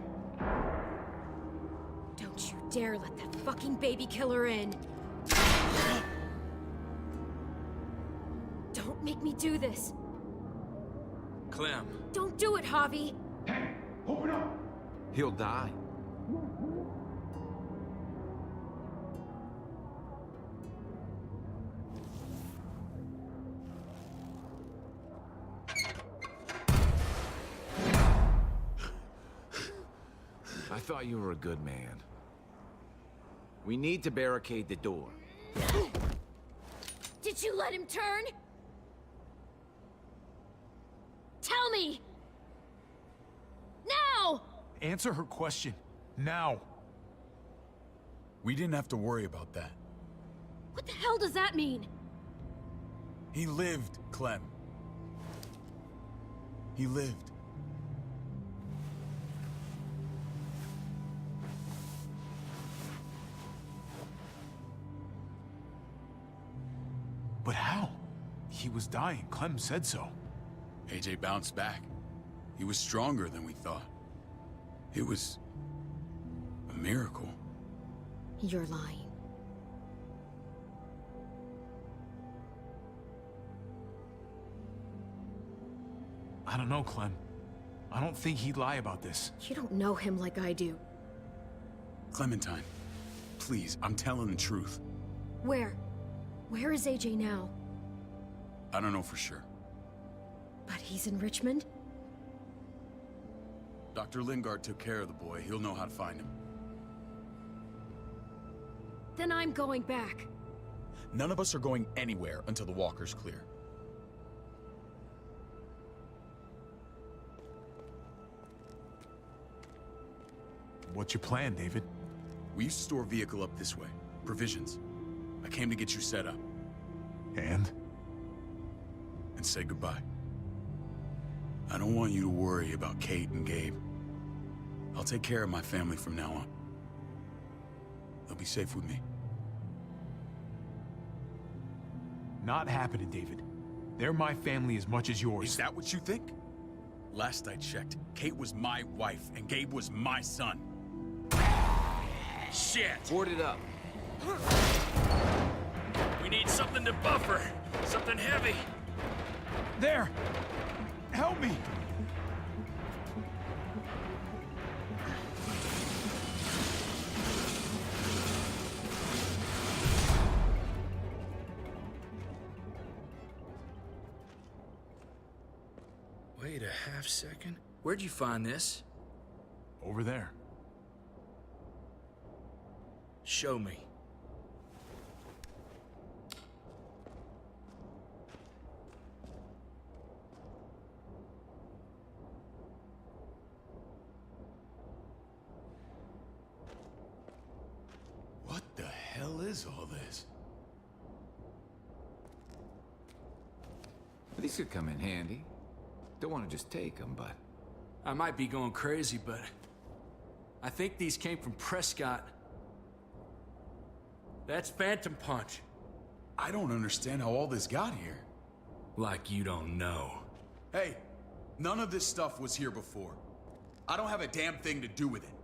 Don't you dare let that fucking baby killer in. Don't make me do this. Clem. Don't do it, Javi. Hey, open up! He'll die. I thought you were a good man. We need to barricade the door. Did you let him turn? Tell me! Now! Answer her question. Now. We didn't have to worry about that. What the hell does that mean? He lived, Clem. He lived. But how? He was dying. Clem said so. AJ bounced back. He was stronger than we thought. It was a miracle. You're lying. I don't know, Clem. I don't think he'd lie about this. You don't know him like I do. Clementine, please, I'm telling the truth. Where? Where is AJ now? I don't know for sure. But he's in Richmond? Dr. Lingard took care of the boy. He'll know how to find him. Then I'm going back. None of us are going anywhere until the walker's clear. What's your plan, David? We used to store a vehicle up this way. Provisions. I came to get you set up. And? And say goodbye. I don't want you to worry about Kate and Gabe. I'll take care of my family from now on. They'll be safe with me. Not happening, David. They're my family as much as yours. Is that what you think? Last I checked, Kate was my wife and Gabe was my son. Shit! Board it up. We need something to buffer. Something heavy. There! Help me! Wait a half second. Where'd you find this? Over there. Show me. What the hell is all this? These could come in handy. Don't want to just take them, but... I might be going crazy, but... I think these came from Prescott. That's Phantom Punch. I don't understand how all this got here. Like you don't know. Hey, none of this stuff was here before. I don't have a damn thing to do with it.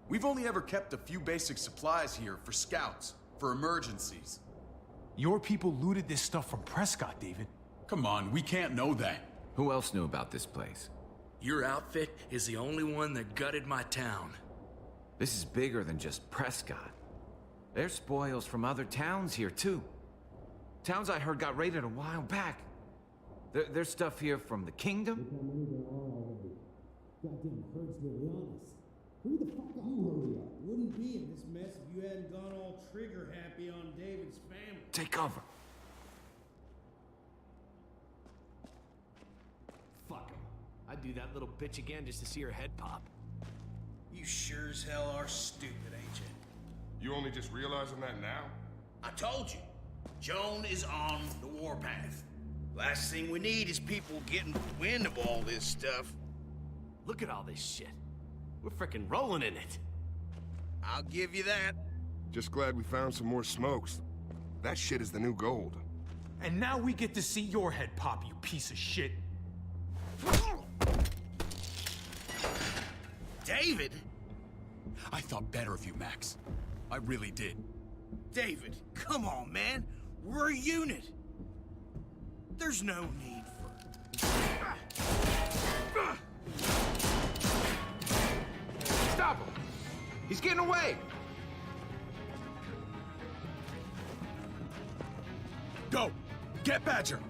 We've only ever kept a few basic supplies here for scouts, for emergencies. Your people looted this stuff from Prescott, David. Come on, we can't know that. Who else knew about this place? Your outfit is the only one that gutted my town. This is bigger than just Prescott. There's spoils from other towns here, too. Towns I heard got raided a while back. There's stuff here from the kingdom. Goddamn herd's really on us. Hurry the fuck up. You hurry up. Wouldn't be in this mess if you hadn't gone all trigger happy on David's family. Take cover. Fuck him. I'd do that little bitch again just to see her head pop. You sure as hell are stupid, ain't you? You only just realizing that now? I told you. Joan is on the warpath. Last thing we need is people getting wind of all this stuff. Look at all this shit. We're frickin' rolling in it. I'll give you that. Just glad we found some more smokes. That shit is the new gold. And now we get to see your head pop, you piece of shit. David? I thought better of you, Max. I really did. David, come on, man. We're a unit. There's no need for... Stop him! He's getting away! Go! Get Badger!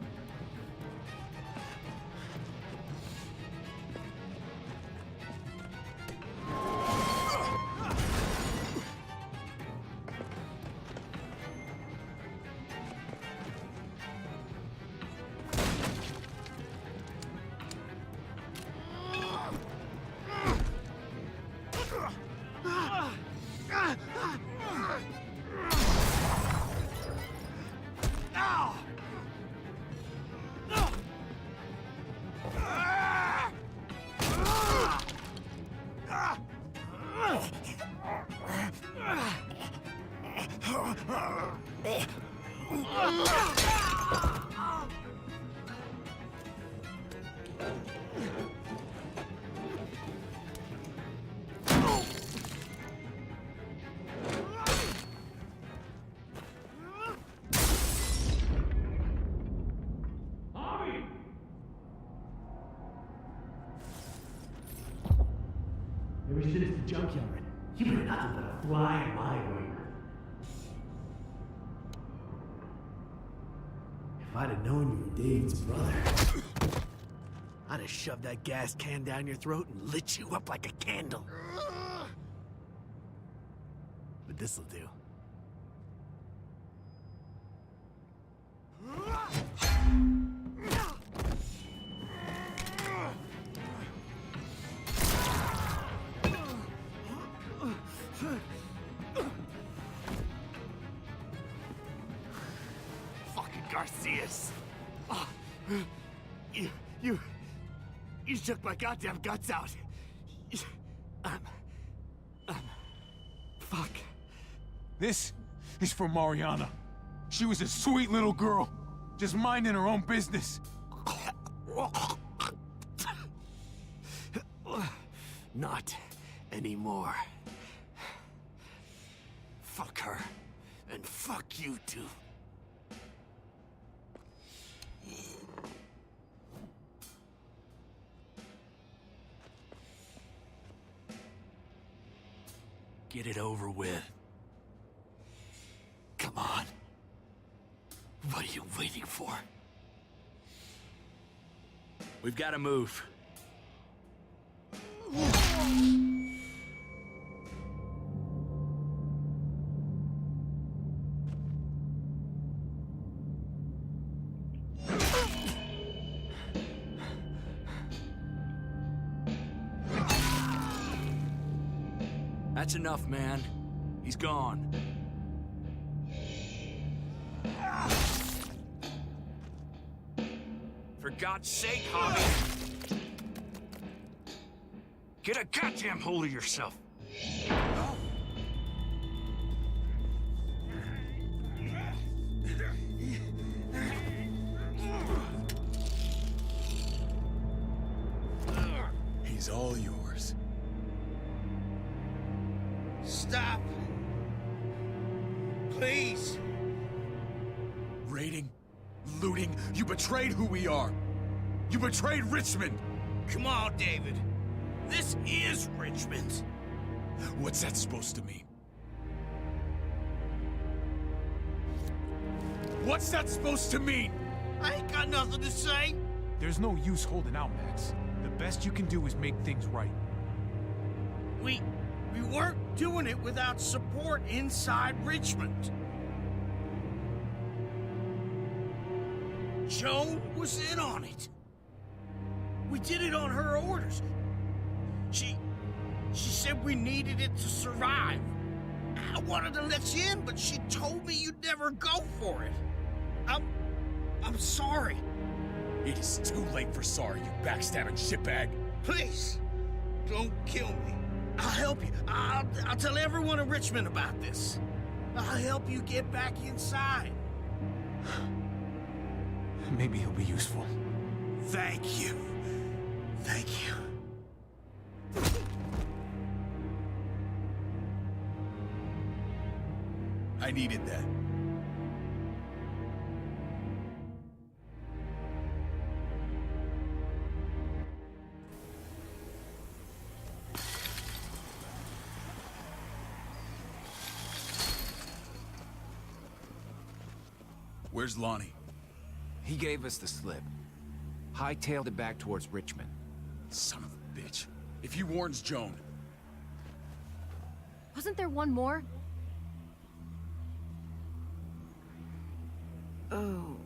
Ever since the junkyard, you've been nothing but a fly in my ointment. If I'd have known you were David's brother, I'd have shoved that gas can down your throat and lit you up like a candle. But this'll do. Fucking Garcias. Oh, you took my goddamn guts out. Fuck. This is for Mariana. She was a sweet little girl, just minding her own business. Not anymore. Fuck her, and fuck you too. Get it over with. Come on. What are you waiting for? We've got to move. That's enough, man. He's gone. For God's sake, Javi! Get a goddamn hold of yourself! He's all yours. Stop! Please! Raiding, looting. shooting. You betrayed who we are. You betrayed Richmond. Come on, David. This is Richmond. What's that supposed to mean? What's that supposed to mean? I ain't got nothing to say. There's no use holding out, Max. The best you can do is make things right. We weren't doing it without support inside Richmond. Joan was in on it. We did it on her orders. She said we needed it to survive. I wanted to let you in, but she told me you'd never go for it. I'm sorry. It is too late for sorry, you backstabbing shitbag. Please, don't kill me. I'll help you. I'll tell everyone in Richmond about this. I'll help you get back inside. Maybe he'll be useful. Thank you. Thank you. I needed that. Where's Lonnie? He gave us the slip. Hightailed it back towards Richmond. Son of a bitch. If he warns Joan... Wasn't there one more? Oh.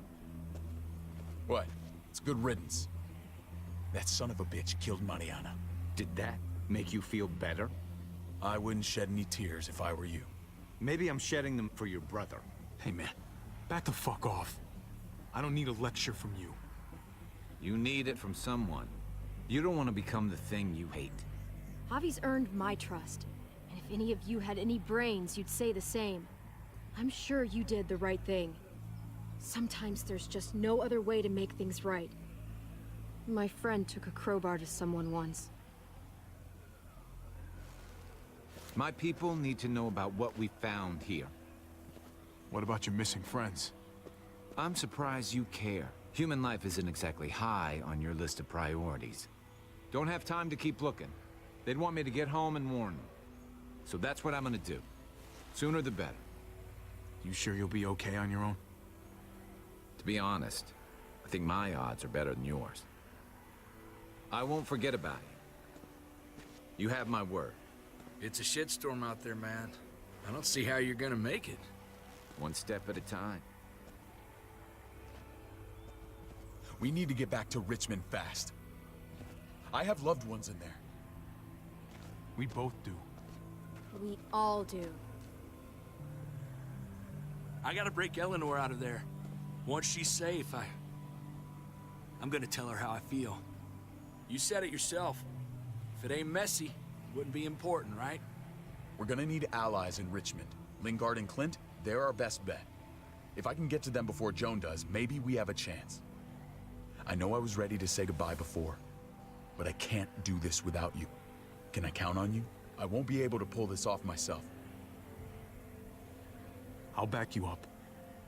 What? It's good riddance. That son of a bitch killed Mariana. Did that make you feel better? I wouldn't shed any tears if I were you. Maybe I'm shedding them for your brother. Hey man, back the fuck off. I don't need a lecture from you. You need it from someone. You don't want to become the thing you hate. Javi's earned my trust. And if any of you had any brains, you'd say the same. I'm sure you did the right thing. Sometimes there's just no other way to make things right. My friend took a crowbar to someone once. My people need to know about what we found here. What about your missing friends? I'm surprised you care. Human life isn't exactly high on your list of priorities. Don't have time to keep looking. They'd want me to get home and warn them. So that's what I'm gonna do. Sooner the better. You sure you'll be okay on your own? To be honest, I think my odds are better than yours. I won't forget about you. You have my word. It's a shitstorm out there, man. I don't see how you're gonna make it. One step at a time. We need to get back to Richmond fast. I have loved ones in there. We both do. We all do. I gotta break Eleanor out of there. Once she's safe, I'm gonna tell her how I feel. You said it yourself. If it ain't messy, it wouldn't be important, right? We're gonna need allies in Richmond. Lingard and Clint, they're our best bet. If I can get to them before Joan does, maybe we have a chance. I know I was ready to say goodbye before, but I can't do this without you. Can I count on you? I won't be able to pull this off myself. I'll back you up,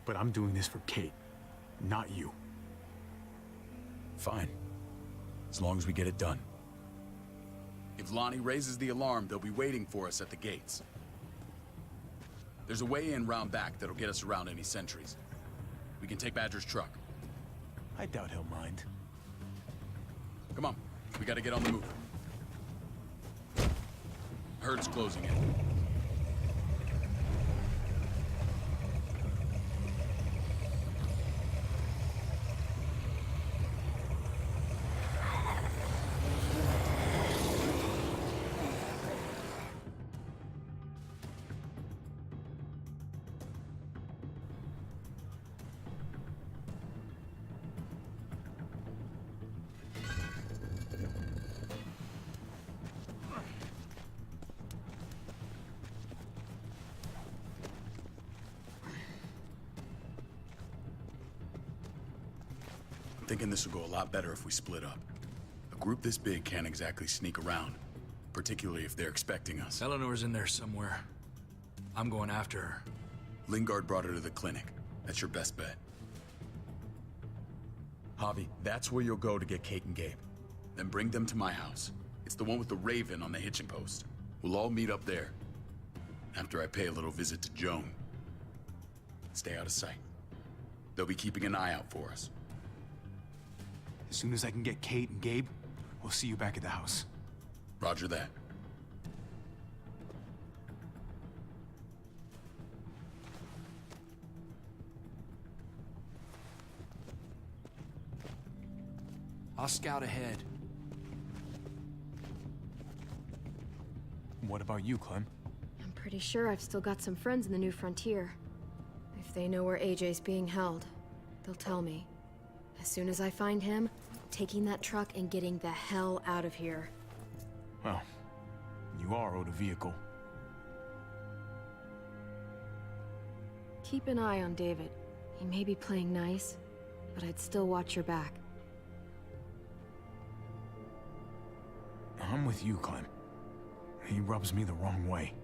but I'm doing this for Kate, not you. Fine. As long as we get it done. If Lonnie raises the alarm, they'll be waiting for us at the gates. There's a way in round back that'll get us around any sentries. We can take Badger's truck. I doubt he'll mind. Come on, we gotta get on the move. Herd's closing in. Thinking this will go a lot better if we split up. A group this big can't exactly sneak around, particularly if they're expecting us. Eleanor's in there somewhere. I'm going after her. Lingard brought her to the clinic. That's your best bet. Javi, that's where you'll go to get Kate and Gabe. Then bring them to my house. It's the one with the raven on the hitching post. We'll all meet up there. After I pay a little visit to Joan. Stay out of sight. They'll be keeping an eye out for us. As soon as I can get Kate and Gabe, we'll see you back at the house. Roger that. I'll scout ahead. What about you, Clem? I'm pretty sure I've still got some friends in the New Frontier. If they know where AJ's being held, they'll tell me. As soon as I find him, taking that truck and getting the hell out of here. Well, you are owed a vehicle. Keep an eye on David. He may be playing nice, but I'd still watch your back. I'm with you, Clem. He rubs me the wrong way.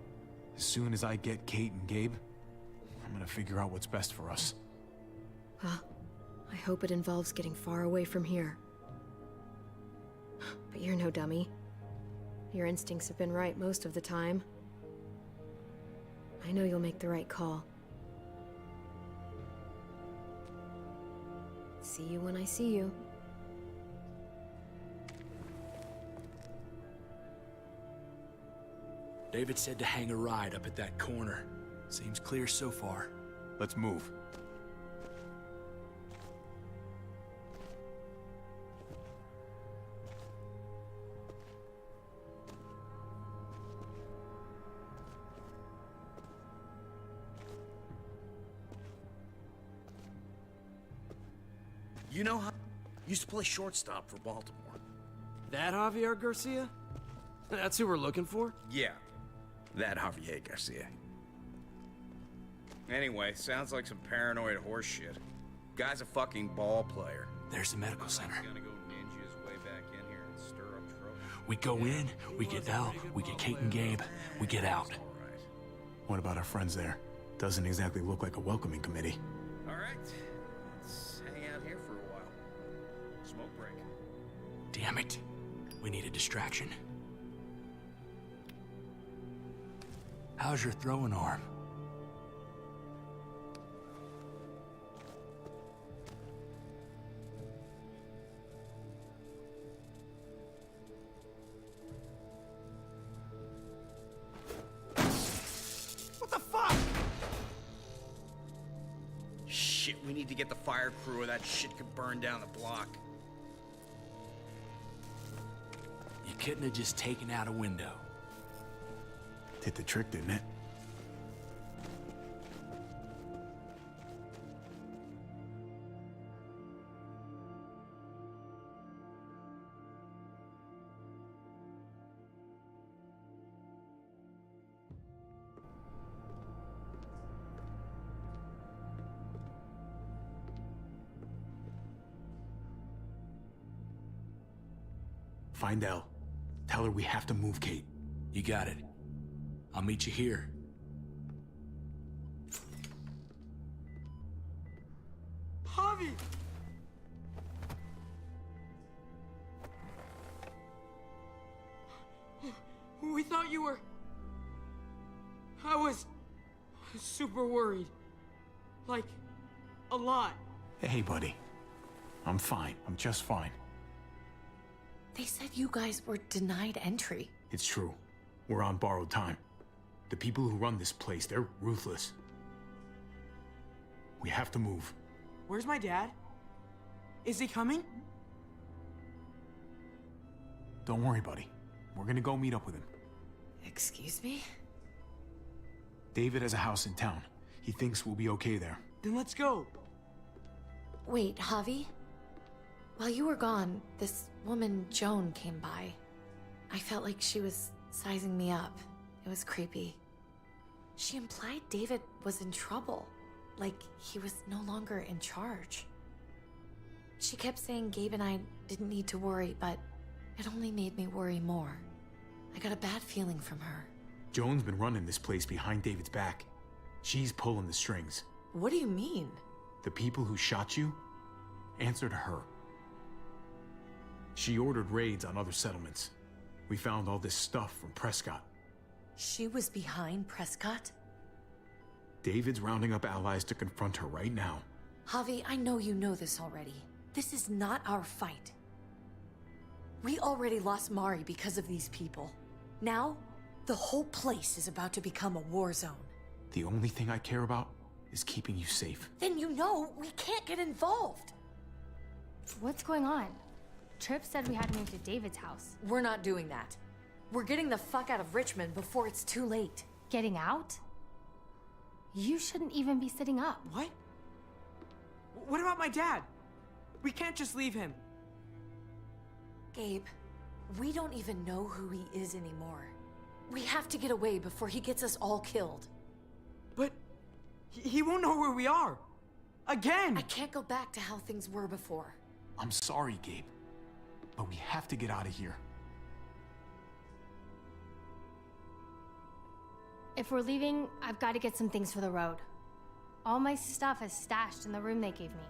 As soon as I get Kate and Gabe, I'm gonna figure out what's best for us. Well, I hope it involves getting far away from here. But you're no dummy. Your instincts have been right most of the time. I know you'll make the right call. See you when I see you. David said to hang a ride up at that corner. Seems clear so far. Let's move. You know how used to play shortstop for Baltimore. That Javier Garcia? That's who we're looking for? Yeah, that Javier Garcia. Anyway, sounds like some paranoid horse shit. Guy's a fucking ball player. There's the medical center. Gonna go ninja his way back in here and stir up trouble. We go in, we get Elle, we get Kate and Gabe, we get out. What about our friends there? Doesn't exactly look like a welcoming committee. All right, let's hang out here for a while. Smoke break. Damn it. We need a distraction. How's your throwing arm? What the fuck? Shit, we need to get the fire crew or that shit could burn down the block. You couldn't have just taken out a window. Did the trick, didn't it? Find Elle. Tell her we have to move Kate. You got it. I'll meet you here. Javi! We thought you were... I was super worried. Like, a lot. Hey, buddy. I'm fine. I'm just fine. They said you guys were denied entry. It's true. We're on borrowed time. The people who run this place, they're ruthless. We have to move. Where's my dad? Is he coming? Don't worry, buddy. We're gonna go meet up with him. Excuse me? David has a house in town. He thinks we'll be okay there. Then let's go. Wait, Javi? While you were gone, this woman, Joan, came by. I felt like she was sizing me up. It was creepy. She implied David was in trouble, like he was no longer in charge. She kept saying Gabe and I didn't need to worry, but it only made me worry more. I got a bad feeling from her. Joan's been running this place behind David's back. She's pulling the strings. What do you mean? The people who shot you answer to her. She ordered raids on other settlements. We found all this stuff from Prescott. She was behind Prescott? David's rounding up allies to confront her right now. Javi, I know you know this already. This is not our fight. We already lost Mari because of these people. Now, the whole place is about to become a war zone. The only thing I care about is keeping you safe. Then you know we can't get involved. What's going on? Tripp said we had to move to David's house. We're not doing that. We're getting the fuck out of Richmond before it's too late. Getting out? You shouldn't even be sitting up. What? What about my dad? We can't just leave him. Gabe, we don't even know who he is anymore. We have to get away before he gets us all killed. But he won't know where we are. Again! I can't go back to how things were before. I'm sorry, Gabe, but we have to get out of here. If we're leaving, I've got to get some things for the road. All my stuff is stashed in the room they gave me.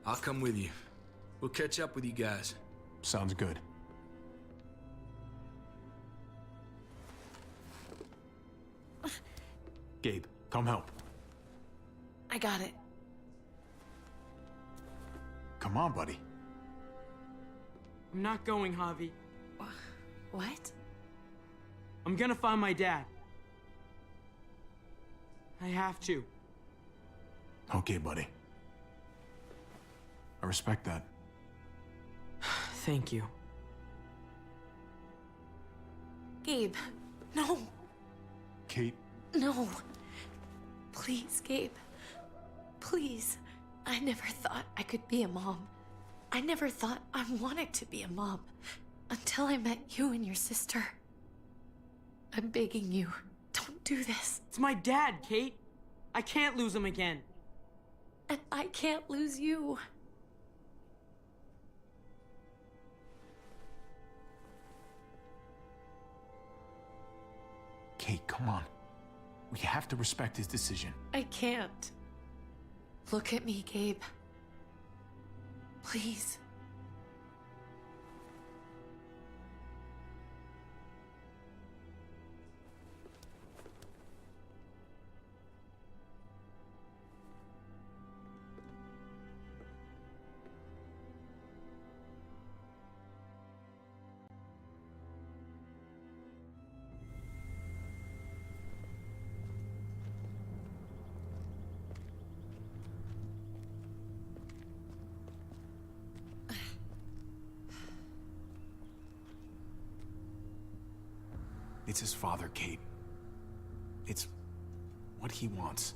I'll come with you. We'll catch up with you guys. Sounds good. Gabe, come help. I got it. Come on, buddy. I'm not going, Javi. What? I'm gonna find my dad. I have to. Okay, buddy. I respect that. Thank you. Gabe, no. Kate. No. Please, Gabe. Please. I never thought I could be a mom. I never thought I wanted to be a mom until I met you and your sister. I'm begging you, don't do this. It's my dad, Kate. I can't lose him again. And I can't lose you. Kate, come on. We have to respect his decision. I can't. Look at me, Gabe. Please. It's his father, Kate. It's what he wants.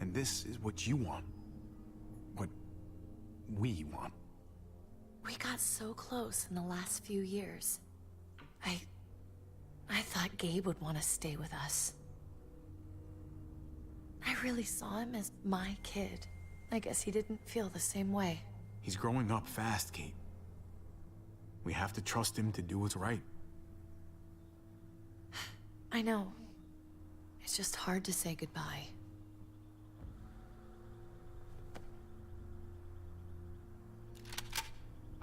And this is what you want. What we want. We got so close in the last few years. I thought Gabe would want to stay with us. I really saw him as my kid. I guess he didn't feel the same way. He's growing up fast, Kate. We have to trust him to do what's right. I know. It's just hard to say goodbye.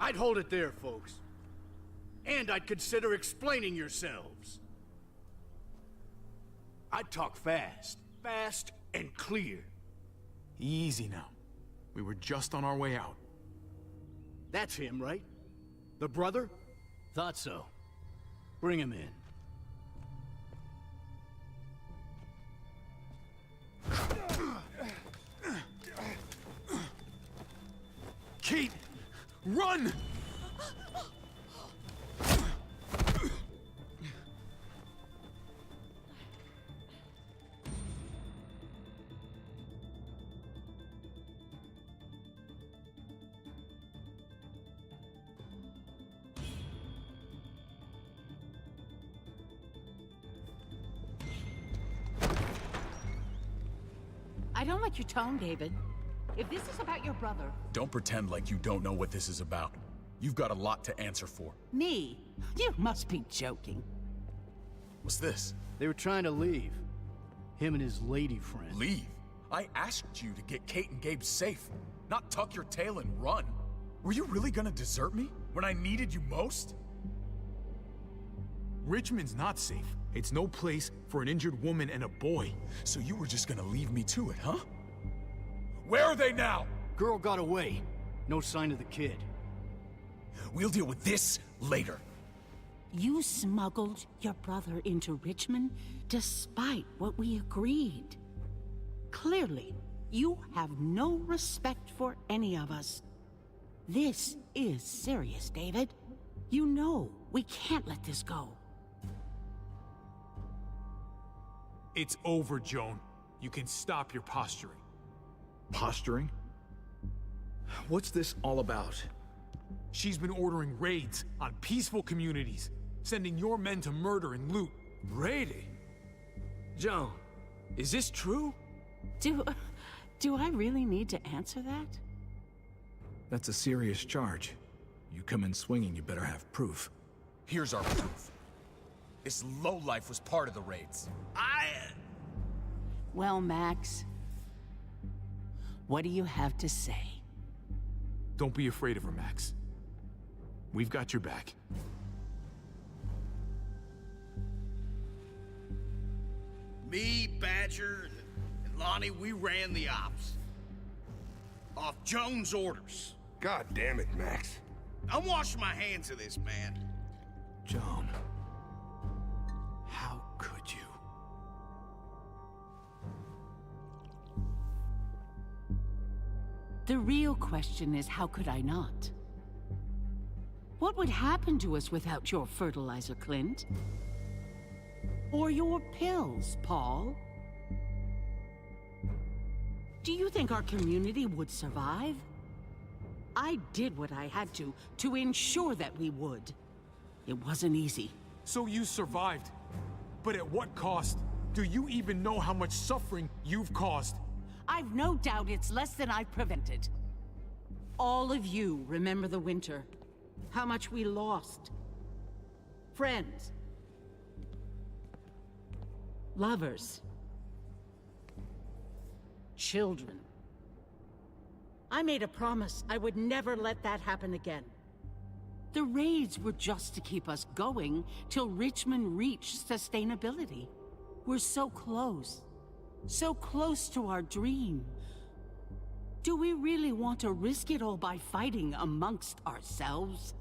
I'd hold it there, folks. And I'd consider explaining yourselves. I'd talk fast. Fast and clear. Easy now. We were just on our way out. That's him, right? The brother? Thought so. Bring him in. Kate! Run! I don't like your tone, David. If this is about your brother... Don't pretend like you don't know what this is about. You've got a lot to answer for. Me? You must be joking. What's this? They were trying to leave. Him and his lady friend. Leave? I asked you to get Kate and Gabe safe, not tuck your tail and run. Were you really gonna desert me when I needed you most? Richmond's not safe. It's no place for an injured woman and a boy. So you were just gonna leave me to it, huh? Where are they now? Girl got away. No sign of the kid. We'll deal with this later. You smuggled your brother into Richmond despite what we agreed. Clearly, you have no respect for any of us. This is serious, David. You know we can't let this go. It's over, Joan. You can stop your posturing. Posturing? What's this all about? She's been ordering raids on peaceful communities, sending your men to murder and loot. Raiding? Joan, is this true? Do I really need to answer that? That's a serious charge. You come in swinging, you better have proof. Here's our proof. This lowlife was part of the raids. Well, Max, what do you have to say? Don't be afraid of her, Max. We've got your back. Me, Badger, and Lonnie, we ran the ops. Off Jones' orders. God damn it, Max. I'm washing my hands of this, man. Joan, how could you? The real question is, how could I not? What would happen to us without your fertilizer, Clint? Or your pills, Paul? Do you think our community would survive? I did what I had to ensure that we would. It wasn't easy. So you survived. But at what cost? Do you even know how much suffering you've caused? I've no doubt it's less than I've prevented. All of you remember the winter. How much we lost. Friends. Lovers. Children. I made a promise I would never let that happen again. The raids were just to keep us going till Richmond reached sustainability. We're so close to our dream. Do we really want to risk it all by fighting amongst ourselves?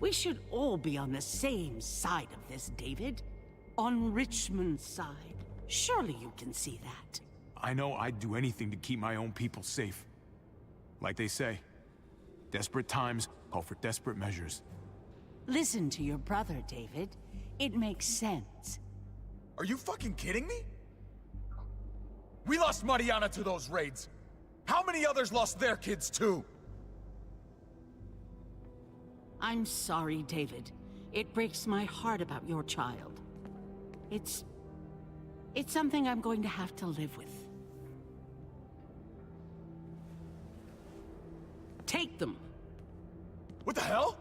We should all be on the same side of this, David. On Richmond's side. Surely you can see that. I know I'd do anything to keep my own people safe. Like they say, desperate times call for desperate measures. Listen to your brother, David. It makes sense. Are you fucking kidding me? We lost Mariana to those raids. How many others lost their kids too? I'm sorry, David. It breaks my heart about your child. It's something I'm going to have to live with. Take them. What the hell?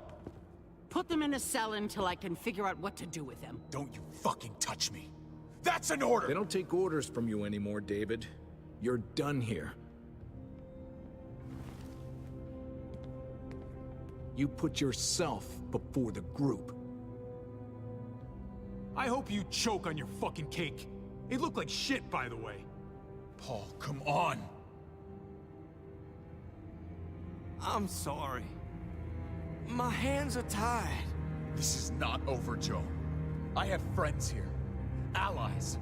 Put them in a cell until I can figure out what to do with them. Don't you fucking touch me. That's an order! They don't take orders from you anymore, David. You're done here. You put yourself before the group. I hope you choke on your fucking cake. It looked like shit, by the way. Paul, come on! I'm sorry. My hands are tied. This is not over, Joe. I have friends here. Allies.